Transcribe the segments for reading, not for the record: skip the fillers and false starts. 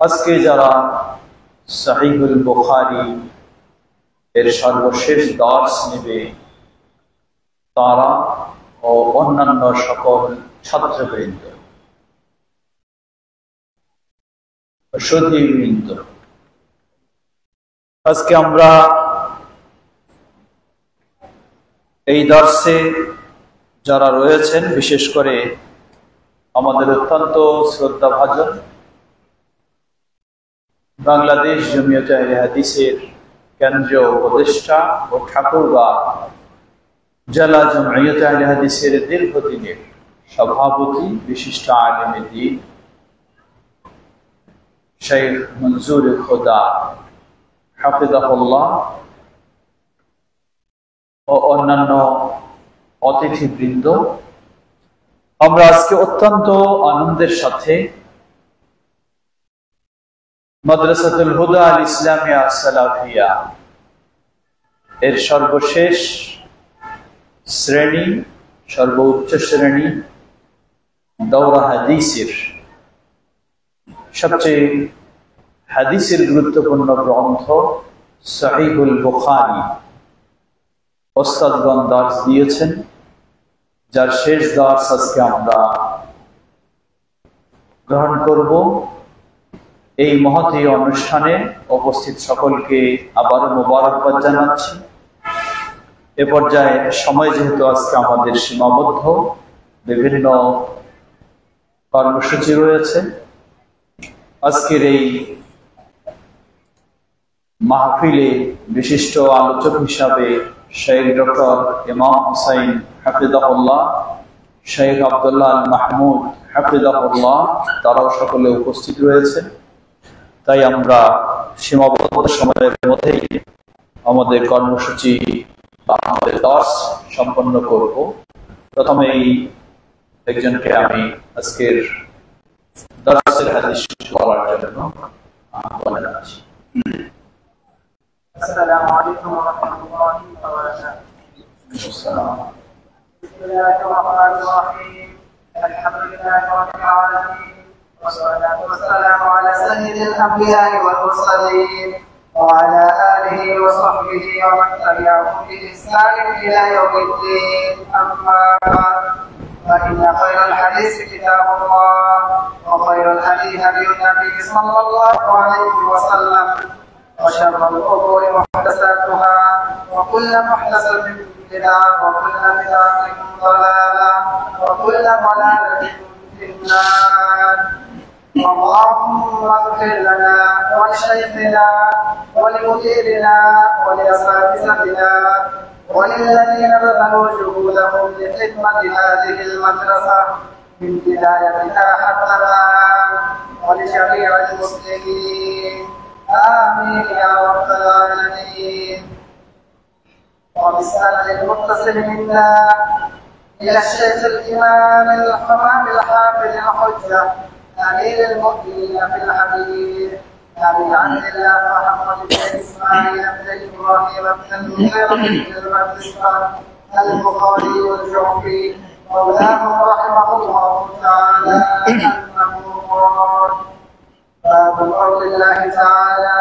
আজকে যারা সহিহুল বুখারী এর সর্বশেষ দর্শ নেবে তারা ও অন্যান্য সকল ছাত্রবৃন্দ, সুধীবৃন্দ, আজকে আমরা এই দর্শে যারা রয়েছেন, বিশেষ করে আমাদের অত্যন্ত শ্রদ্ধাভাজন বাংলাদেশ জমিয়তে আহলে হাদিসের কেন্দ্রীয় উপদেষ্টা ও ঠাকুরগাঁ জেলা জমিয়তে আহলে হাদিসের দীর্ঘদিনের সভাপতি, বিশিষ্ট আলেমে দ্বীন শেখ মনজুর খোদা হাফিজাহুল্লাহ ও অন্যান্য অতিথিবৃন্দ, আমরা আজকে অত্যন্ত আনন্দের সাথে মাদ্রাসাতুল হুদা আল ইসলামিয়া সালাফিয়া এর সর্বশেষ শ্রেণী, সর্বোচ্চ শ্রেণী দৌরা হাদিসের সবচেয়ে হাদিসের গুরুত্বপূর্ণ গ্রন্থ সহিহুল বুখারী ওস্তাদগণ দর্শ দিয়েছেন, যার শেষ দর্শ আজকে আমরা গ্রহণ করব। এই মহতী অনুষ্ঠানে উপস্থিত সকলকে আবারও মোবারকবাদ জানাচ্ছি। এ পর্যায়ে সময় যেহেতু আজকে আমাদের সীমাবদ্ধ, বিভিন্ন কর্মসূচি রয়েছে, আজকের এই মাহফিলে বিশিষ্ট আলোচক হিসাবে শেখ ডক্টর ইমাম হুসাইন হাফিজাহুল্লাহ, শেখ আব্দুল্লাহ আল মাহমুদ হাফিজাহুল্লাহ, তারাও সকলে উপস্থিত রয়েছে। তাই আমরা সীমাবদ্ধ সময়ের মধ্যেই আমাদের কর্মসূচি বা আমাদের দর্শ সম্পন্ন করব। প্রথমেই একজনকে আমি আজকের দর্শের হাদিস বলার জন্য আহ্বান জানাচ্ছি। السلام عليكم ورحمة الله وبركاته. السلام. بسم الله الرحمن الرحيم. الحمد لله رب العالمين، والصلاة والسلام على سيد الأنبياء والمرسلين وعلى آله وصحبه ومن تبعهم بإحسان إلى يوم الدين. أما بعد، فإن خير الحديث كتاب الله، وخير الهدي هدي النبي صلى الله عليه وسلم، وشر الأمور محدثاتها، وكل محدثة بدعة، وكل بدعة ضلالة، وكل ضلالة في النار. اللهم اغفر لنا ولشيخنا ولمديرنا ولأساتذتنا وللذين بذلوا جهودهم لخدمة هذه المدرسة من بدايتها حتى الآن، ولجميع المسلمين. آمين يا رب العالمين. وبالسند المتصل منا إلى الشيخ الإمام الحمام الحافظ الحجة أمير المؤمنين في الحديث أبي عبد الله محمد بن إسماعيل بن إبراهيم بن المغيرة بن المقدسة البخاري والجعفي مولاهم رحمه الله تعالى أنه قال: باب قول الله تعالى: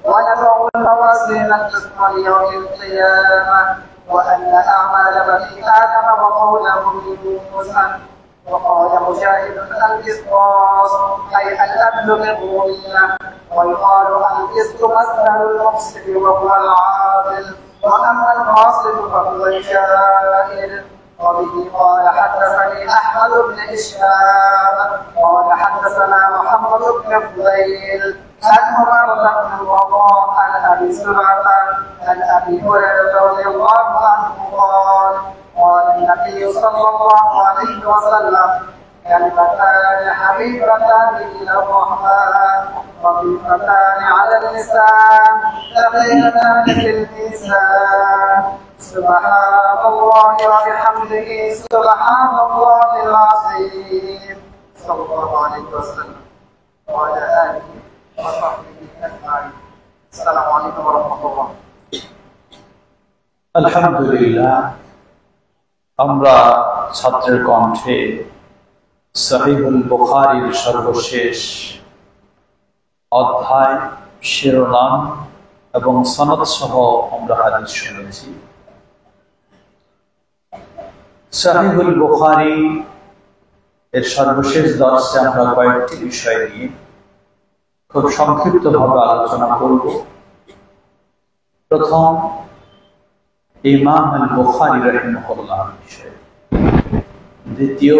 ونضع الموازين القسط ليوم القيامة وأن أعمال بني آدم وقولهم موسى. وقال مجاهد: القسطاس أي الأدل بالرؤية، ويقال القسط مصدر المقسط وهو العادل، وأما القاصد فهو الجائر. وبه قال حدثني أحمد بن إسحاق قال حدثنا محمد بن فضيل عن عمر بن الخطاب عن أبي سلمة عن أبي هريرة رضي الله عنه قال: قال النبي صلى الله عليه وسلم: كلمتان حبيبتان إلى الرحمن خفيفتان على اللسان ثقيلتان في الميزان، سبحان الله وبحمده سبحان الله العظيم، صلى الله عليه وسلم وعلى آله وصحبه أجمعين. السلام عليكم ورحمة الله. আলহামদুলিল্লাহ, আমরা ছাত্রের কণ্ঠে সহিহুল বুখারীর সর্বশেষ অধ্যায়, শিরোনাম এবং সনদ সহ আমরা হাদিস শুনেছি। সহিহুল বুখারী এর সর্বশেষ দর্শে আমরা কয়েকটি বিষয় নিয়ে খুব সংক্ষিপ্তভাবে আলোচনা করব। প্রথম, ইমাম আল বুখারী রাহিমাহুল্লাহর বিষয়। দ্বিতীয়,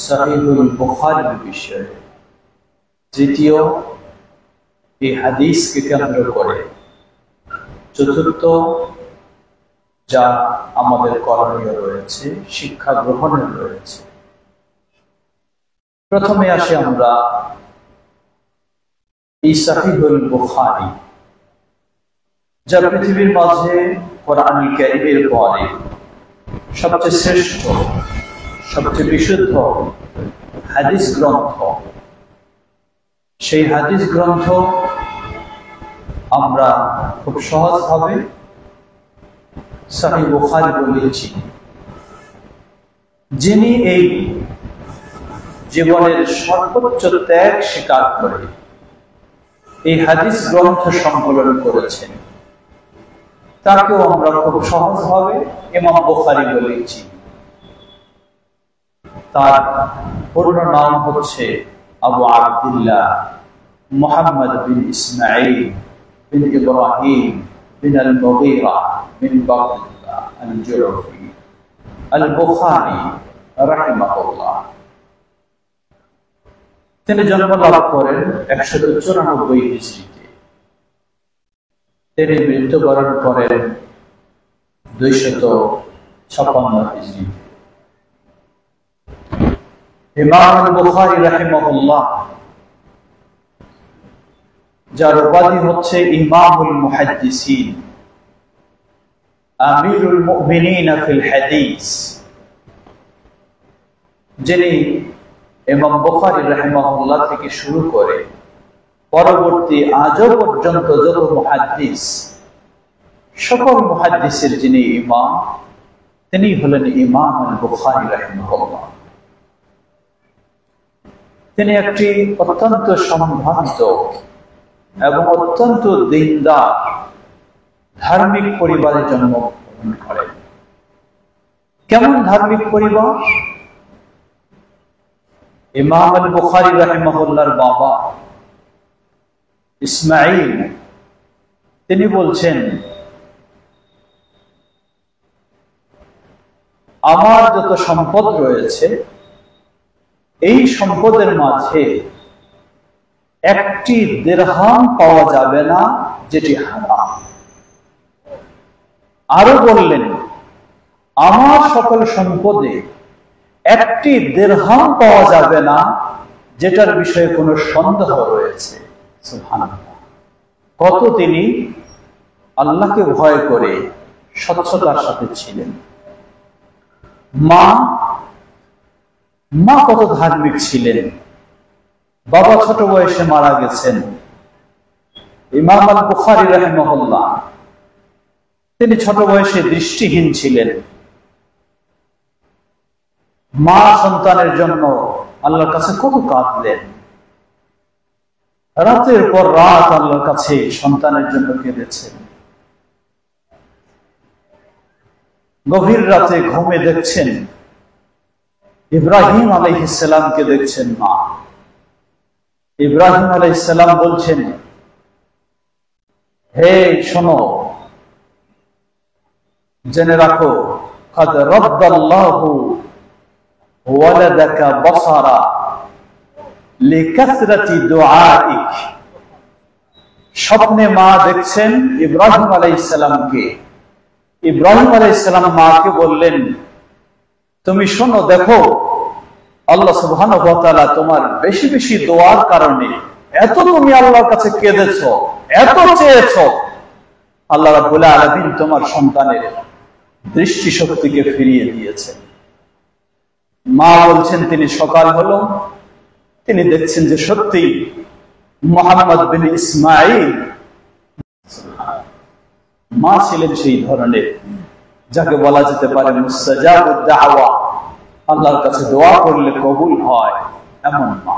সহিহুল বুখারীর বিষয়। তৃতীয়, এই হাদিসকে কেন্দ্র করে। চতুর্থ, যা আমাদের করণীয় রয়েছে, শিক্ষা গ্রহণের রয়েছে। প্রথমে আসি আমরা এই সহিহুল বুখারী, যা পৃথিবীর মাঝে কোরআনুল কারীমের পরে সবচেয়ে শ্রেষ্ঠ, সবচেয়ে বিশুদ্ধ হাদিস গ্রন্থ। সেই হাদিস গ্রন্থ আমরা খুব সহজভাবে সহিহ বুখারী বলেছি। যিনি এই জীবনের সর্বোচ্চ ত্যাগ স্বীকার করে এই হাদিস গ্রন্থ সংকলন করেছেন, তাকেও আমরা খুব সহজভাবে ইমাম বুখারী বলেছি। তার পূর্ণ নাম হচ্ছে আবু আব্দুল্লাহ মুহাম্মদ বিন ইসমাঈল বিন ইব্রাহিম বিন আল-মুগীরা বিন বাকর আল-জুরফি আল-বুখারী রাহিমাহুল্লাহ। তিনি জন্ম লাভ করেন 194 হিজরিতে। তিনি মৃত্যুবরণ করেন 256 হিজরিতে। ইমাম আল বুখারী রাহিমাহুল্লাহ, যার উপাধি হচ্ছে ইমামুল মুহাদ্দিসিন, আমিরুল মুমিনিন ফিল হাদিস, যিনি ইমাম বুখারী রাহিমাহুল্লাহ থেকে শুরু করে পরবর্তী আজও পর্যন্ত যত মুহাদ্দিস, সকল মুহাদ্দিসের যিনি ইমাম, তিনি হলেন ইমাম আল বুখারী রাহিমাহুল্লাহ। তিনি একটি অত্যন্ত সম্ভ্রান্ত এবং অত্যন্ত দিনদার ধার্মিক পরিবারে জন্মগ্রহণ করেন। কেমন ধার্মিক পরিবার? ইমাম আল বুখারী রাহিমাহুল্লাহর বাবা ইসমাঈল, তিনি বলছেন, আমার যত সম্পদ রয়েছে, এই সম্পদের মাঝে একটি দিরহাম পাওয়া যাবে না যেটি হারাম। আরো বললেন, আমার সকল সম্পদে একটি দিরহাম পাওয়া যাবে না যেটার বিষয়ে কোনো সন্দেহ রয়েছে। সুবহানাল্লাহ। কত তিনি আল্লাহকে ভয় করে স্বচ্ছতার সাথে ছিলেন। মা কত ধার্মিক ছিলেন। বাবা ছোট বয়সে মারা গেছেন। ইমাম আল বুখারী রাহিমাহুল্লাহ, তিনি ছোট বয়সে দৃষ্টিহীন ছিলেন। মা সন্তানের জন্য আল্লাহর কাছে কত কাঁদলেন। রাতের পর রাত আল্লাহর কাছে সন্তানের জন্য কেঁদেছেন। গভীর রাতে ঘুমে দেখছেন ইব্রাহিম আলাইহিস সালামকে, দেখছেন মা। ইব্রাহিম আলাইহিস সালাম বলছেন, হে শোনো, জেনে রাখো, قد رد الله ولدك بصرا لكثرة دعائك। স্বপ্নে মা দেখছেন ইব্রাহিম আলাইহিস সালামকে। ইব্রাহিম আলাইহিস সালাম মাকে বললেন, তুমি শোনো, দেখো, আল্লাহ সুবহানাহু ওয়া তাআলা তোমার বেশি বেশি দোয়ার কারণে, এত তুমি আল্লাহর কাছে কেঁদেছো, এত চেয়েছো, আল্লাহ রাব্বুল আলামিন তোমার সন্তানের দৃষ্টি শক্তিকে ফিরিয়ে দিয়েছেন। মা বলছেন, তিনি সকাল হলো, তিনি দেখছেন যে সত্যি মুহাম্মদ বিন ইসমাঈল। মা ছিলেন সেই ধরনের, যাকে বলা যেতে পারে মুস্তাজাবুদ দাওয়া, আল্লাহর কাছে দোয়া করলে কবুল হয় এমন মা।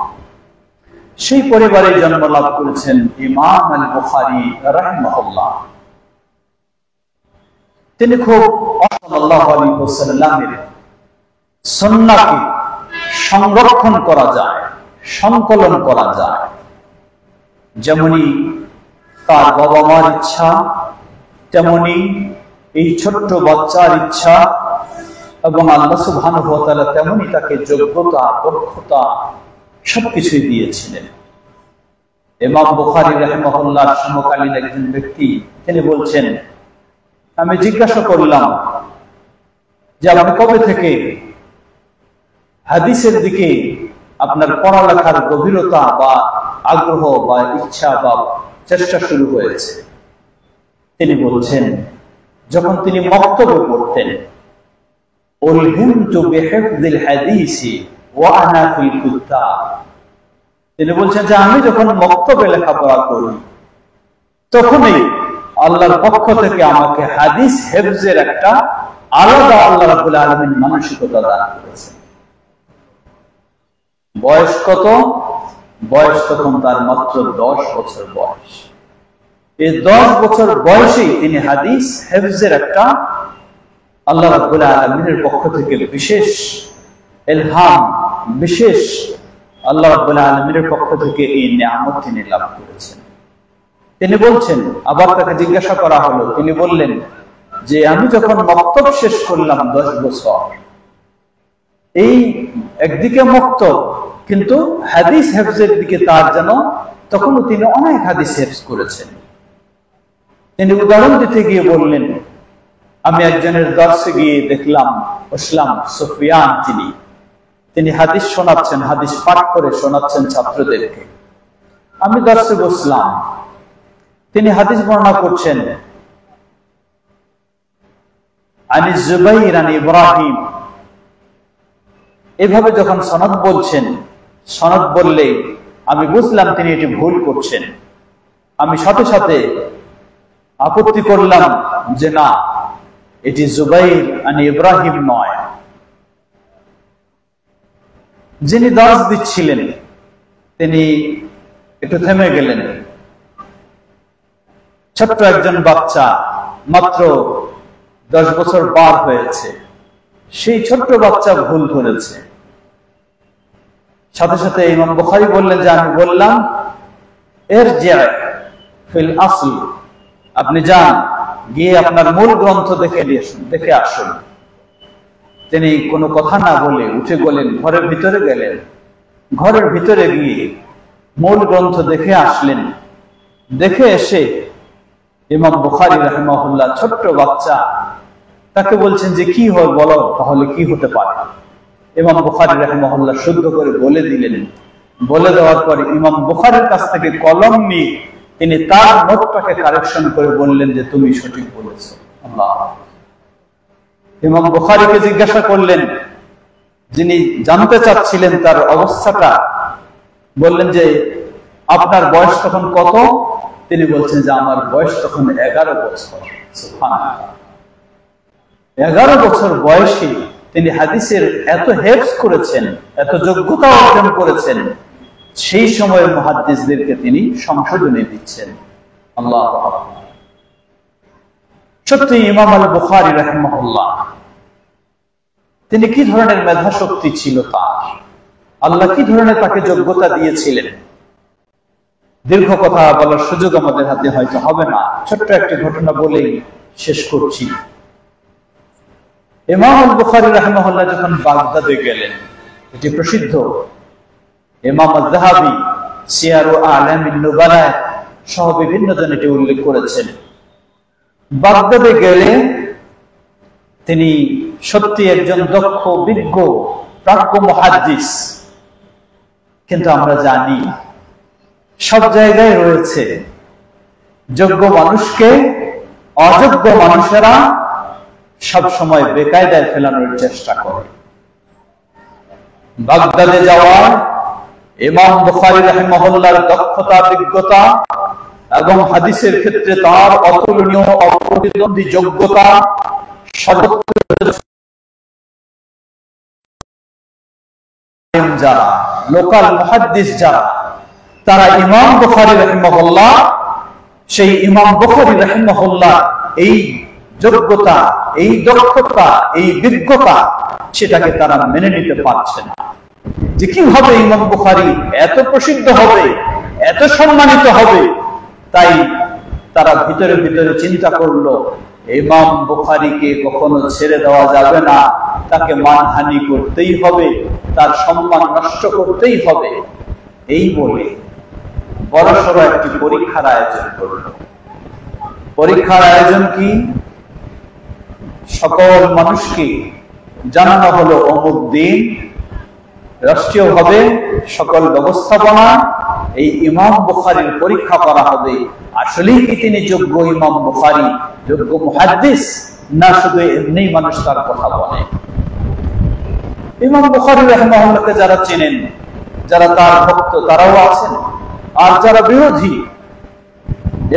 সেই পরিবারে জন্ম লাভ করেছেন ইমাম আল বুখারী রাহিমাহুল্লাহ। তিনি খুব সাল্লাল্লাহু আলাইহি ওয়াসাল্লামের সুন্নাহকে সংরক্ষণ করা যায়, সংকলন করা যায়। যেমনি তার বাবা মার ইচ্ছা, তেমনি এই ছোট্ট বাচ্চার ইচ্ছা, এবং আল্লাহ সুবহানাহু ওয়া তাআলা তেমনি তাকে যোগ্যতা, দক্ষতা সবকিছুই দিয়েছিলেন। ইমাম বুখারী রাহিমাহুল্লাহর সমকালীন একজন ব্যক্তি তিনি বলছেন, আমি জিজ্ঞাসা করলাম যে আপনি কবে থেকে হাদিসের দিকে আপনার পড়ালেখার গভীরতা বা আগ্রহ বা ইচ্ছা বা চেষ্টা শুরু হয়েছে? তিনি বলছেন, যখন তিনি মক্তবে পড়তেন, উলহিমতু বিহিফযিল হাদিসি ওয়া আনা ফিল কুতাব। তিনি বলছেন যে আমি যখন মক্তবে লেখাপড়া করি, তখনই আল্লাহর পক্ষ থেকে আমাকে হাদিস হেফজের একটা আলাদা আল্লাহ রাব্বুল আলামিন মানসিকতা দান করেছেন। বয়স কত? বয়স তখন তার মাত্র 10 বছর বয়স। এই 10 বছর বয়সেই তিনি হাদিস হেফজের একটা আল্লাহ রাব্বুল আলামিনের পক্ষ থেকে বিশেষ ইলহাম, বিশেষ আল্লাহ রাব্বুল আলামিনের পক্ষ থেকে এই নিয়ামত তিনি লাভ করেছেন। তিনি বলছেন, আবার তাকে জিজ্ঞাসা করা হলো, তিনি বললেন যে আমি যখন মক্তব শেষ করলাম 10 বছর, এই একদিকে মক্তব, কিন্তু হাদিস হেফজের দিকে তার যেন তখনও তিনি অনেক হাদিস হেফজ করেছেন। তিনি উদাহরণ দিতে গিয়ে বললেন, আমি একজনের দর্শে গিয়ে দেখলাম, বসলাম, সুফিয়ান তিনি হাদিস শোনাচ্ছেন, হাদিস পাঠ করে শোনাচ্ছেন ছাত্রদেরকে। আমি দর্শে বসলাম, তিনি হাদিস বর্ণনা করছেন, আনি জুবাইর আনি ইব্রাহিম, এভাবে যখন সনদ বলছেন, সনদ বললে আমি বুঝলাম তিনি এটি ভুল করছেন। আমি সাথে সাথে আপত্তি করলাম যে না, এটি জুবাইর আনি ইব্রাহিম নয়। যিনি দর্শ দিচ্ছিলেন তিনি একটু থেমে গেলেন। ছোট্ট একজন বাচ্চা, মাত্র 10 বছর পার হয়েছে, সেই ছোট্ট বাচ্চা ভুল করেছে। সাথে সাথে ইমাম বুখারী বললেন যে আমি বললাম, ইরজি' ফিল আসল, আপনি যান, গিয়ে আপনার মূল গ্রন্থ দেখে আসুন। তিনি কোনো কথা না বলে উঠে গেলেন, ঘরের ভিতরে গেলেন। ঘরের ভিতরে গিয়ে মূল গ্রন্থ দেখে আসলেন। দেখে এসে ইমাম বুখারী রাহিমাহুল্লাহ, ছোট্ট বাচ্চা, তাকে বলছেন যে কি হয় বলো, তাহলে কি হতে পারে? ইমাম বুখারী রাহিমাহুল্লাহ শুদ্ধ করে বলে দিলেন। বলে দেওয়ার পর ইমাম বুখারীর কাছ থেকে কলম নিয়ে তিনি তার নোটটাকে কারেকশন করে বললেন যে তুমি সঠিক বলেছো। আল্লাহ। ইমাম বুখারীকে জিজ্ঞাসা করলেন, যিনি জানতে চাচ্ছিলেন তার অবস্থাটা, বললেন যে আপনার বয়স তখন কত? তিনি বলছেন যে আমার বয়স তখন 11 বছর। সুবহানাল্লাহ। 11 বছর বয়সে তিনি হাদিসের এত হেফজ করেছেন, এত যোগ্যতা অর্জন করেছেন, সেই সময়ে মুহাদ্দিসদেরকে তিনি সংশোধনী দিচ্ছেন। আল্লাহু আকবার। সত্যি ইমাম আল বুখারী রাহিমাহুল্লাহ, তিনি কি ধরনের মেধা শক্তি ছিল তার, আল্লাহ কি ধরনের তাকে যোগ্যতা দিয়েছিলেন। দীর্ঘ কথা বলার সুযোগ আমাদের হাতে হয়তো হবে না, ছোট্ট একটি ঘটনা বলেই শেষ করছি। ইমাম আল বুখারী রাহিমাহুল্লাহ যখন বাগদাদে গেলেন, এটি প্রসিদ্ধ, ইমাম আয-যাহাবী সিয়ারু আ'লামিন নুবালা সহ বিভিন্ন জন এটি উল্লেখ করেছেন। বাগদাদে গেলে তিনি সত্যি একজন দক্ষ, বিজ্ঞ, প্রাজ্ঞ মুহাদ্দিস। কিন্তু আমরা জানি সব জায়গায় রয়েছে যোগ্য মানুষকে অযোগ্য মানুষেরা সব সময় বেকায়দায় ফেলানোর চেষ্টা করে। বাগদাদে যাওয়া ইমাম বুখারী রাহিমাহুল্লাহর দক্ষতা, বিজ্ঞতা এবং হাদিসের ক্ষেত্রে তার অতুলনীয়, অপ্রতিদ্বন্দ্বী যোগ্যতা যারা লোকাল মুহাদ্দিস যারা তারা ইমাম বুখারী রাহিমাহুল্লাহ, সেই ইমাম বুখারী রাহিমাহুল্লাহ এই যোগ্যতা, এই দক্ষতা, এই বিজ্ঞতা, সেটাকে তারা মেনে নিতে পারছে না যে কিভাবে ইমাম বুখারী এত প্রসিদ্ধ হবে, এত সম্মানিত হবে। তাই তারা ভিতরে ভিতরে চিন্তা করলো, ইমাম বুখারীকে কখনো ছেড়ে দেওয়া যাবে না, তাকে মানহানি করতেই হবে, তার সম্মান নষ্ট করতেই হবে। এই বলে বড়সড় একটি পরীক্ষার আয়োজন করলো। পরীক্ষার আয়োজন কি? সকল মানুষকে জানানো হলো অমুক দিন রাষ্ট্রীয়ভাবে সকল ব্যবস্থাপনা এই ইমাম বুখারীর পরীক্ষা করা হবে। আসলেই কি তিনি যোগ্য ইমাম বুখারী, যোগ্য মুহাদ্দিস, না শুধু এমনি মানুষ তার কথা বলে? ইমাম বুখারী রাহিমাহুল্লাহকে যারা চেনেন, যারা তার ভক্ত, তারাও আছেন, আর যারা বিরোধী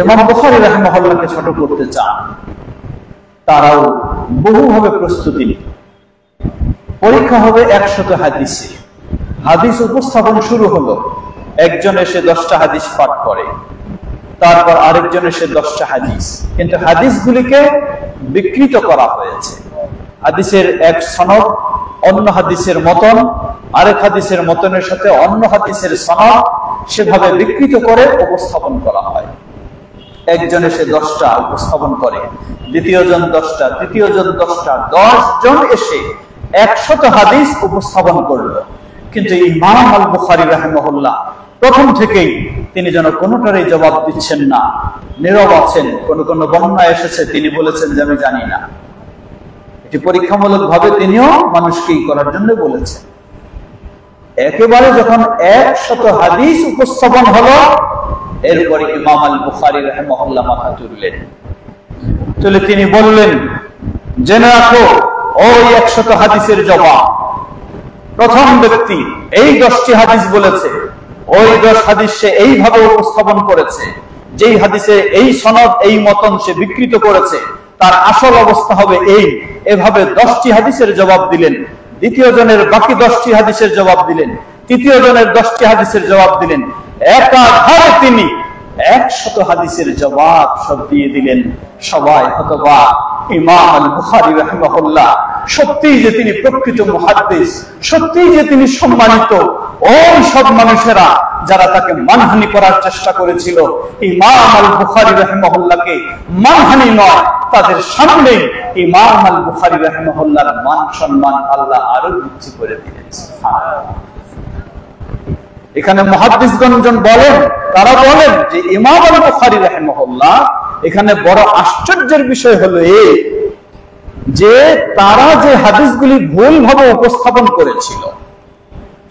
ইমাম বুখারী রাহিমাহুল্লাহকে ছোট করতে চান, তারাও বহুভাবে প্রস্তুতি নেন। পরীক্ষা হবে 100 হাদিসে। হাদিস উপস্থাপন শুরু হলো। একজন এসে 10টা হাদিস পাঠ করে, তারপর আরেকজন এসে 10টা হাদিস, কিন্তু হাদিসগুলিকে বিকৃত করা হয়েছে। হাদিসের এক সনদ অন্য হাদিসের মতন, আরেক হাদিসের মতনের সাথে অন্য হাদিসের সনদ সেভাবে বিকৃত করে উপস্থাপন করা হয়। একজন এসে 10টা উপস্থাপন করে, দ্বিতীয় জন 10টা, তৃতীয় জন 10টা, 10 জন এসে 100 হাদিস উপস্থাপন করলো। কিন্তু ইমাম আল বুখারী রাহিমাহুল্লাহ প্রথম থেকেই তিনি যেন কোনোটারই জবাব দিচ্ছেন না, নীরব আছেন। কোন কোন বর্ণনা এসেছে তিনি বলেছেন যে আমি জানি না। এটি পরীক্ষামূলক ভাবে তিনিও মানুষকে করার জন্য বলেছেন। একেবারে যখন 100 হাদিস উপস্থাপন হলো, এরপরে ইমাম আল বুখারী রাহিমাহুল্লাহ মাথা তুলে তিনি বললেন, জেনে রাখো ওই 100 হাদিসের জবাব প্রথম ব্যক্তি এই 10টি হাদিস বলেছে, ওই 10 হাদিস সে এইভাবে উপস্থাপন করেছে, যেই হাদিসে এই সনদ এই মতন সে বিকৃত করেছে, তার আসল অবস্থা হবে এই। এভাবে 10টি হাদিসের জবাব দিলেন। দ্বিতীয় জনের বাকি 10টি হাদিসের জবাব দিলেন, তৃতীয় জনের 10টি হাদিসের জবাব দিলেন। একাধারে তিনি 100 হাদিসের জবাব সব দিয়ে দিলেন। সবাই হতবাক। ইমাম আল বুখারী রাহিমাহুল্লাহ সত্যিই যে তিনি প্রকৃত মুহাদ্দিস, সত্যিই যে তিনি সম্মানিত। ওই সব মানুষেরা যারা তাকে মানহানি করার চেষ্টা করেছিল, ইমাম আল বুখারী রাহিমাহুল্লাহকে মানহানি নয়, তাদের সামনে ইমাম আল বুখারী রাহিমাহুল্লাহর মান সম্মান আল্লাহ আরো বৃদ্ধি করে দিলেন। এখানে মুহাদ্দিসগণ বলেন, তারা বলেন যে ইমাম আল বুখারী রাহিমাহুল্লাহ এখানে বড় আশ্চর্যের বিষয় হলো এই যে তারা যে হাদিসগুলি ভুলভাবে উপস্থাপন করেছিল,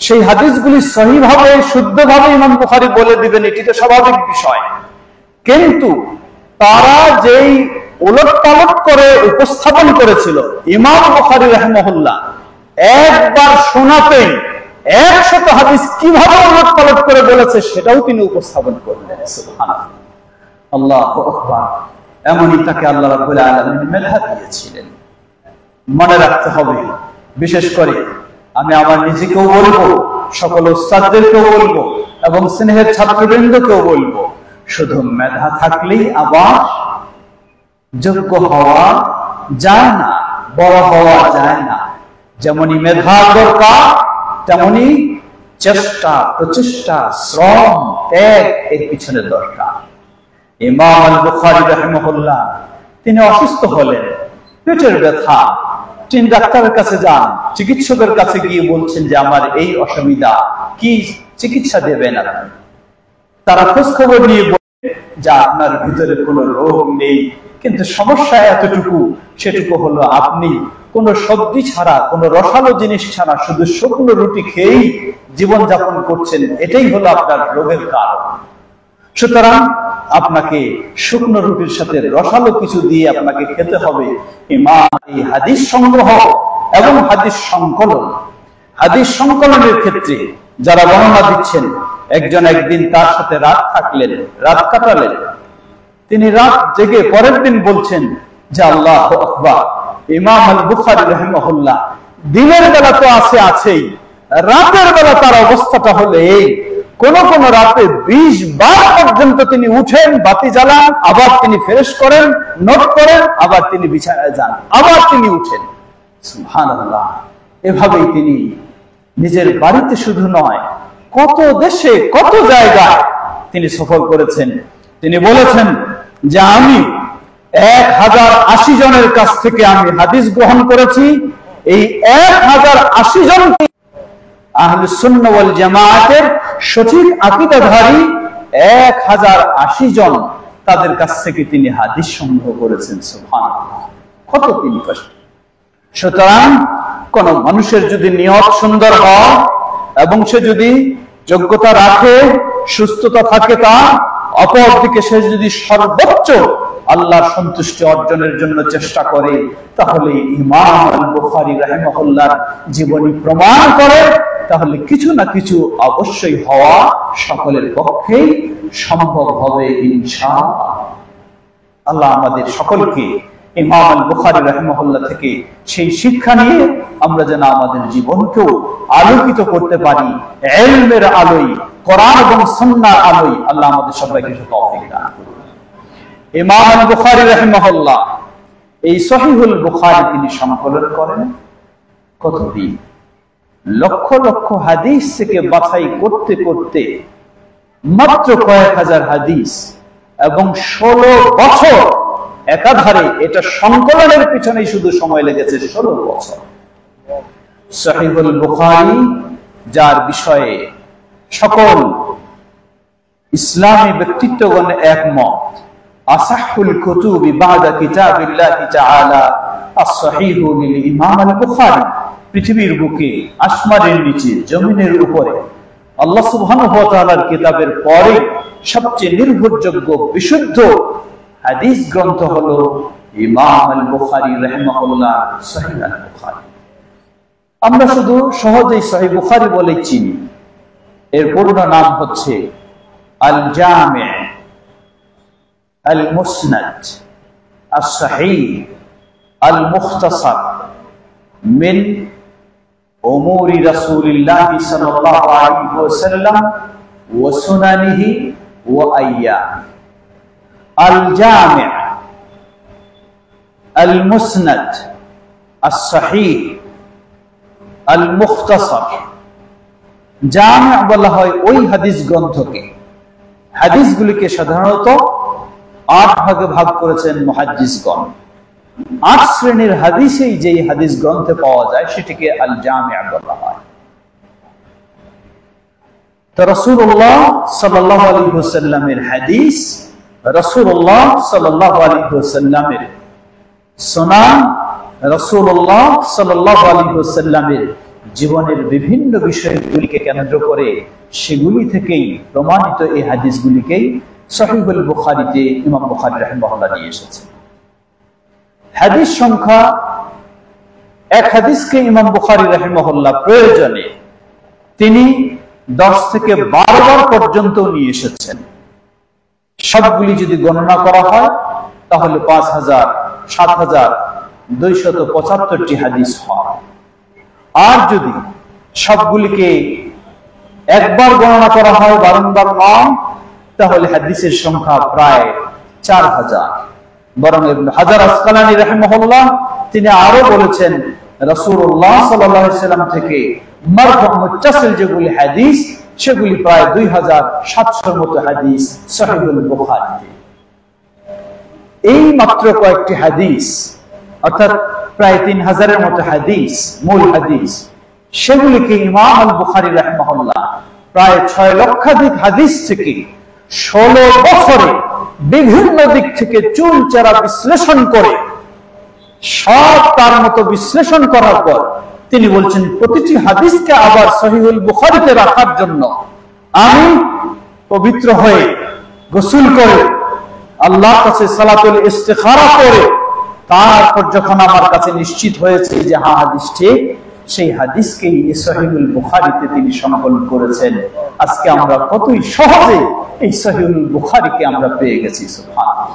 সেই হাদিসগুলি সহিভাবে শুদ্ধভাবে ইমাম বুখারী বলে দিবেন, এটি তো স্বাভাবিক বিষয়। কিন্তু তারা যেই উলটপালট করে উপস্থাপন করেছিল, ইমাম বুখারী রাহিমাহুল্লাহ একবার শোনাতেন 100 হাদিস কিভাবে উলটপালট করে বলেছে সেটাও তিনি উপস্থাপন করলেন। সুবহানাল্লাহ, আল্লাহু আকবার। এমনই তাকে আল্লাহ রাব্বুল আলামিন মেধা দিয়েছিলেন। মনে রাখতে হবে, বিশেষ করে আমি আমার নিজেকেও বলবো, সকল উস্তাদদেরকেও বলবো এবং স্নেহের ছাত্রবৃন্দকেও বলবো, শুধু মেধা থাকলেই আবার যোগ্য হওয়া যায় না, বড় হওয়া যায় না। যেমনই মেধা দরকার, তেমনি চেষ্টা, প্রচেষ্টা, শ্রম, ত্যাগ এর পিছনে দরকার। ইমাম আল বুখারী রাহিমাহুল্লাহ তিনি অসুস্থ হলেন, পেটের ব্যথা। তিনি ডাক্তারের কাছে যান, চিকিৎসকের কাছে গিয়ে বলছেন যে আমার এই অসুবিধা, কি চিকিৎসা দেবেন আপনি? তারা খোঁজ খবর নিয়ে বলেন যে আপনার ভিতরে কোনো রোগ নেই, কিন্তু সমস্যা এতটুকু, সেটুকু হলো আপনি কোনো সবজি ছাড়া, কোনো রসালো জিনিস ছাড়া শুধু শুকনো রুটি খেয়েই জীবন যাপন করছেন, এটাই হলো আপনার রোগের কারণ। সুতরাং আপনাকে শুকনো রুটির সাথে রসালো কিছু দিয়ে আপনাকে খেতে হবে। ইমাম এই হাদিস সংগ্রহ এবং হাদিস সংকলনের ক্ষেত্রে যারা বর্ণনা দিচ্ছেন, একজন একদিন তার সাথে রাত কাটালেন। তিনি রাত জেগে পরের দিন বলছেন যে আল্লাহু আকবার, ইমাম আল বুখারী রাহিমাহুল্লাহ দিনের বেলা তো আছেই, রাতের বেলা তার অবস্থাটা হলো এই, কোন কোন রাতে 20 বার পর্যন্ত তিনি উঠেন, বাতি জ্বালান, আবার তিনি ফ্রেশ করেন, নোট করেন, আবার তিনি বিছানায় যান, আবার তিনি উঠেন। সুবহানাল্লাহ। এভাবেই তিনি নিজের বাড়িতে শুধু নয়, কত দেশে কত জায়গায় তিনি সফর করেছেন। তিনি বলেছেন যে আমি 1080 জনের কাছ থেকে আমি হাদিস গ্রহণ করেছি। এই 1080 জনকে আহলুস সুন্নাহ ওয়াল জামাআতের সঠিক আকীদাধারী 1080 জন, তাদের কাছ থেকে তিনি হাদিস সংগ্রহ করেছেন। সুবহানাল্লাহ, কত তিনি কষ্ট। সুতরাং কোন মানুষের যদি নিয়ত সুন্দর হয় এবং সে যদি যোগ্যতা রাখে, সুস্থতা থাকে তার, অপরদিকে সে যদি সর্বোচ্চ আল্লাহর সন্তুষ্টি অর্জনের জন্য চেষ্টা করে, তাহলে ইমাম আল বুখারী রাহিমাহুল্লাহর জীবনী প্রমাণ করে তাহলে কিছু না কিছু অবশ্যই হওয়া সকলের পক্ষেই সম্ভব হবে ইনশাআল্লাহ। আল্লাহ আমাদের সকলকে ইমাম আল বুখারী রাহিমাহুল্লাহ থেকে সেই শিক্ষা নিয়ে আমরা যেন আমাদের জীবনকেও আলোকিত করতে পারি, ইলমের আলোয়, কোরআন এবং সুন্নাহর আলোয়। আল্লাহ আমাদের সবাইকে তৌফিক দান করুন। ইমাম আল বুখারী রাহিমাহুল্লাহ এই সহিহুল বুখারী তিনি সংকলন করেন কতদিন? লক্ষ লক্ষ হাদিস থেকে বাছাই করতে করতে মাত্র কয়েক হাজার হাদিস এবং 16 বছর একাধারে এটা সংকলনের পিছনেই শুধু সময় লেগেছে 16 বছর। সহিহুল বুখারী যার বিষয়ে সকল ইসলামী ব্যক্তিত্বগণ একমত, আসাহুল কুতুবি বাদা কিতাবিল্লাহি তাআলা as-সাহিহু লিল ইমাম আল বুখারী। পৃথিবীর বুকে, আসমানের নিচে, জমিনের উপরে আল্লাহ সুবহানাহু ওয়া তাআলার কিতাবের পরে সবচেয়ে নির্ভরযোগ্য বিশুদ্ধ হাদিস গ্রন্থ হলো ইমাম আল বুখারী রাহিমাহুল্লাহ সহিহ আল বুখারী। আমরা শুধু সহজেই সহিহ বুখারী বলে চিনি, এর পূর্ণ নাম হচ্ছে আল জামি', আল মুসনাদ, আস সহিহ, আল মুখতাসার মিন উমুরি রাসূলিল্লাহ সাল্লাল্লাহু আলাইহি ওয়াসাল্লাম ওয়া সুনানিহি ওয়া আইয়ামিহি। আল জামি', আল মুসনাদ, আস সহিহ, আল মুখতাসার। জামি' বলা হয় ওই হাদিস গ্রন্থকে, হাদিসগুলিকে সাধারণত 8 ভাগে ভাগ করেছেন মুহাদ্দিসগণ। 8 শ্রেণীর হাদিসেই যেই হাদিস গ্রন্থে পাওয়া যায় সেটিকে আল জামি' বলা হয়। তো রাসূলুল্লাহ সাল্লাল্লাহু আলাইহি ওয়াসাল্লামের হাদিস, রাসূলুল্লাহ সাল্লাল্লাহু আলাইহি ওয়াসাল্লামের সুনান, রাসূলুল্লাহ সাল্লাল্লাহু আলাইহি ওয়াসাল্লামের জীবনের বিভিন্ন বিষয়গুলিকে কেন্দ্র করে সেগুলি থেকেই প্রমাণিত এই হাদিসগুলিকেই সহিহুল বুখারীতে ইমাম বুখারী রাহিমাহুল্লাহ নিয়ে এসেছেন। হাদিস সংখ্যা, এক হাদিসকে ইমাম বুখারী রাহিমাহুল্লাহ প্রয়োজনে তিনি 10 থেকে 12 বার পর্যন্ত নিয়ে এসেছেন। সবগুলি যদি গণনা করা হয় তাহলে 5775 হাদিস হয়। আর যদি সবগুলিকে একবার গণনা করা হয়, বারংবার নয়, তাহলে হাদিসের সংখ্যা প্রায় 4000। বরং ইবনে হাজার আসকালানী রাহিমাহুল্লাহ তিনি আরো বলেছেন রাসূলুল্লাহ সাল্লাল্লাহু আলাইহি ওয়াসাল্লাম থেকে মারফু মুত্তাসিল যেগুলি হাদিস সেগুলি প্রায় 2700 মতো হাদিস সহিহুল বুখারীতে। এই মাত্র কয়েকটি হাদিস, অর্থাৎ প্রায় 3000 এর মতো হাদিস, মূল হাদিস, সেগুলিকে ইমাম আল বুখারী রাহিমাহুল্লাহ প্রায় 6 লক্ষাধিক হাদিস থেকে 16 বছরে বিভিন্ন দিক থেকে চুলচেরা বিশ্লেষণ করে সব তার মতো বিশ্লেষণ করার পর তিনি বলছেন প্রতিটি হাদিসকে আবার সহিহুল বুখারীতে রাখার জন্য আমি পবিত্র হয়ে গোসল করে আল্লাহর কাছে সালাতুল ইস্তিখারা করে তারপর যখন আমার কাছে নিশ্চিত হয়েছে যে হাদিস ঠিক, সেই হাদিসকেই সহিহুল বুখারীতে তিনি সংকলন করেছেন। আজকে আমরা কতই সহজে এই সহিহুল বুখারীকে আমরা পেয়ে গেছি। সুবহানাল্লাহ।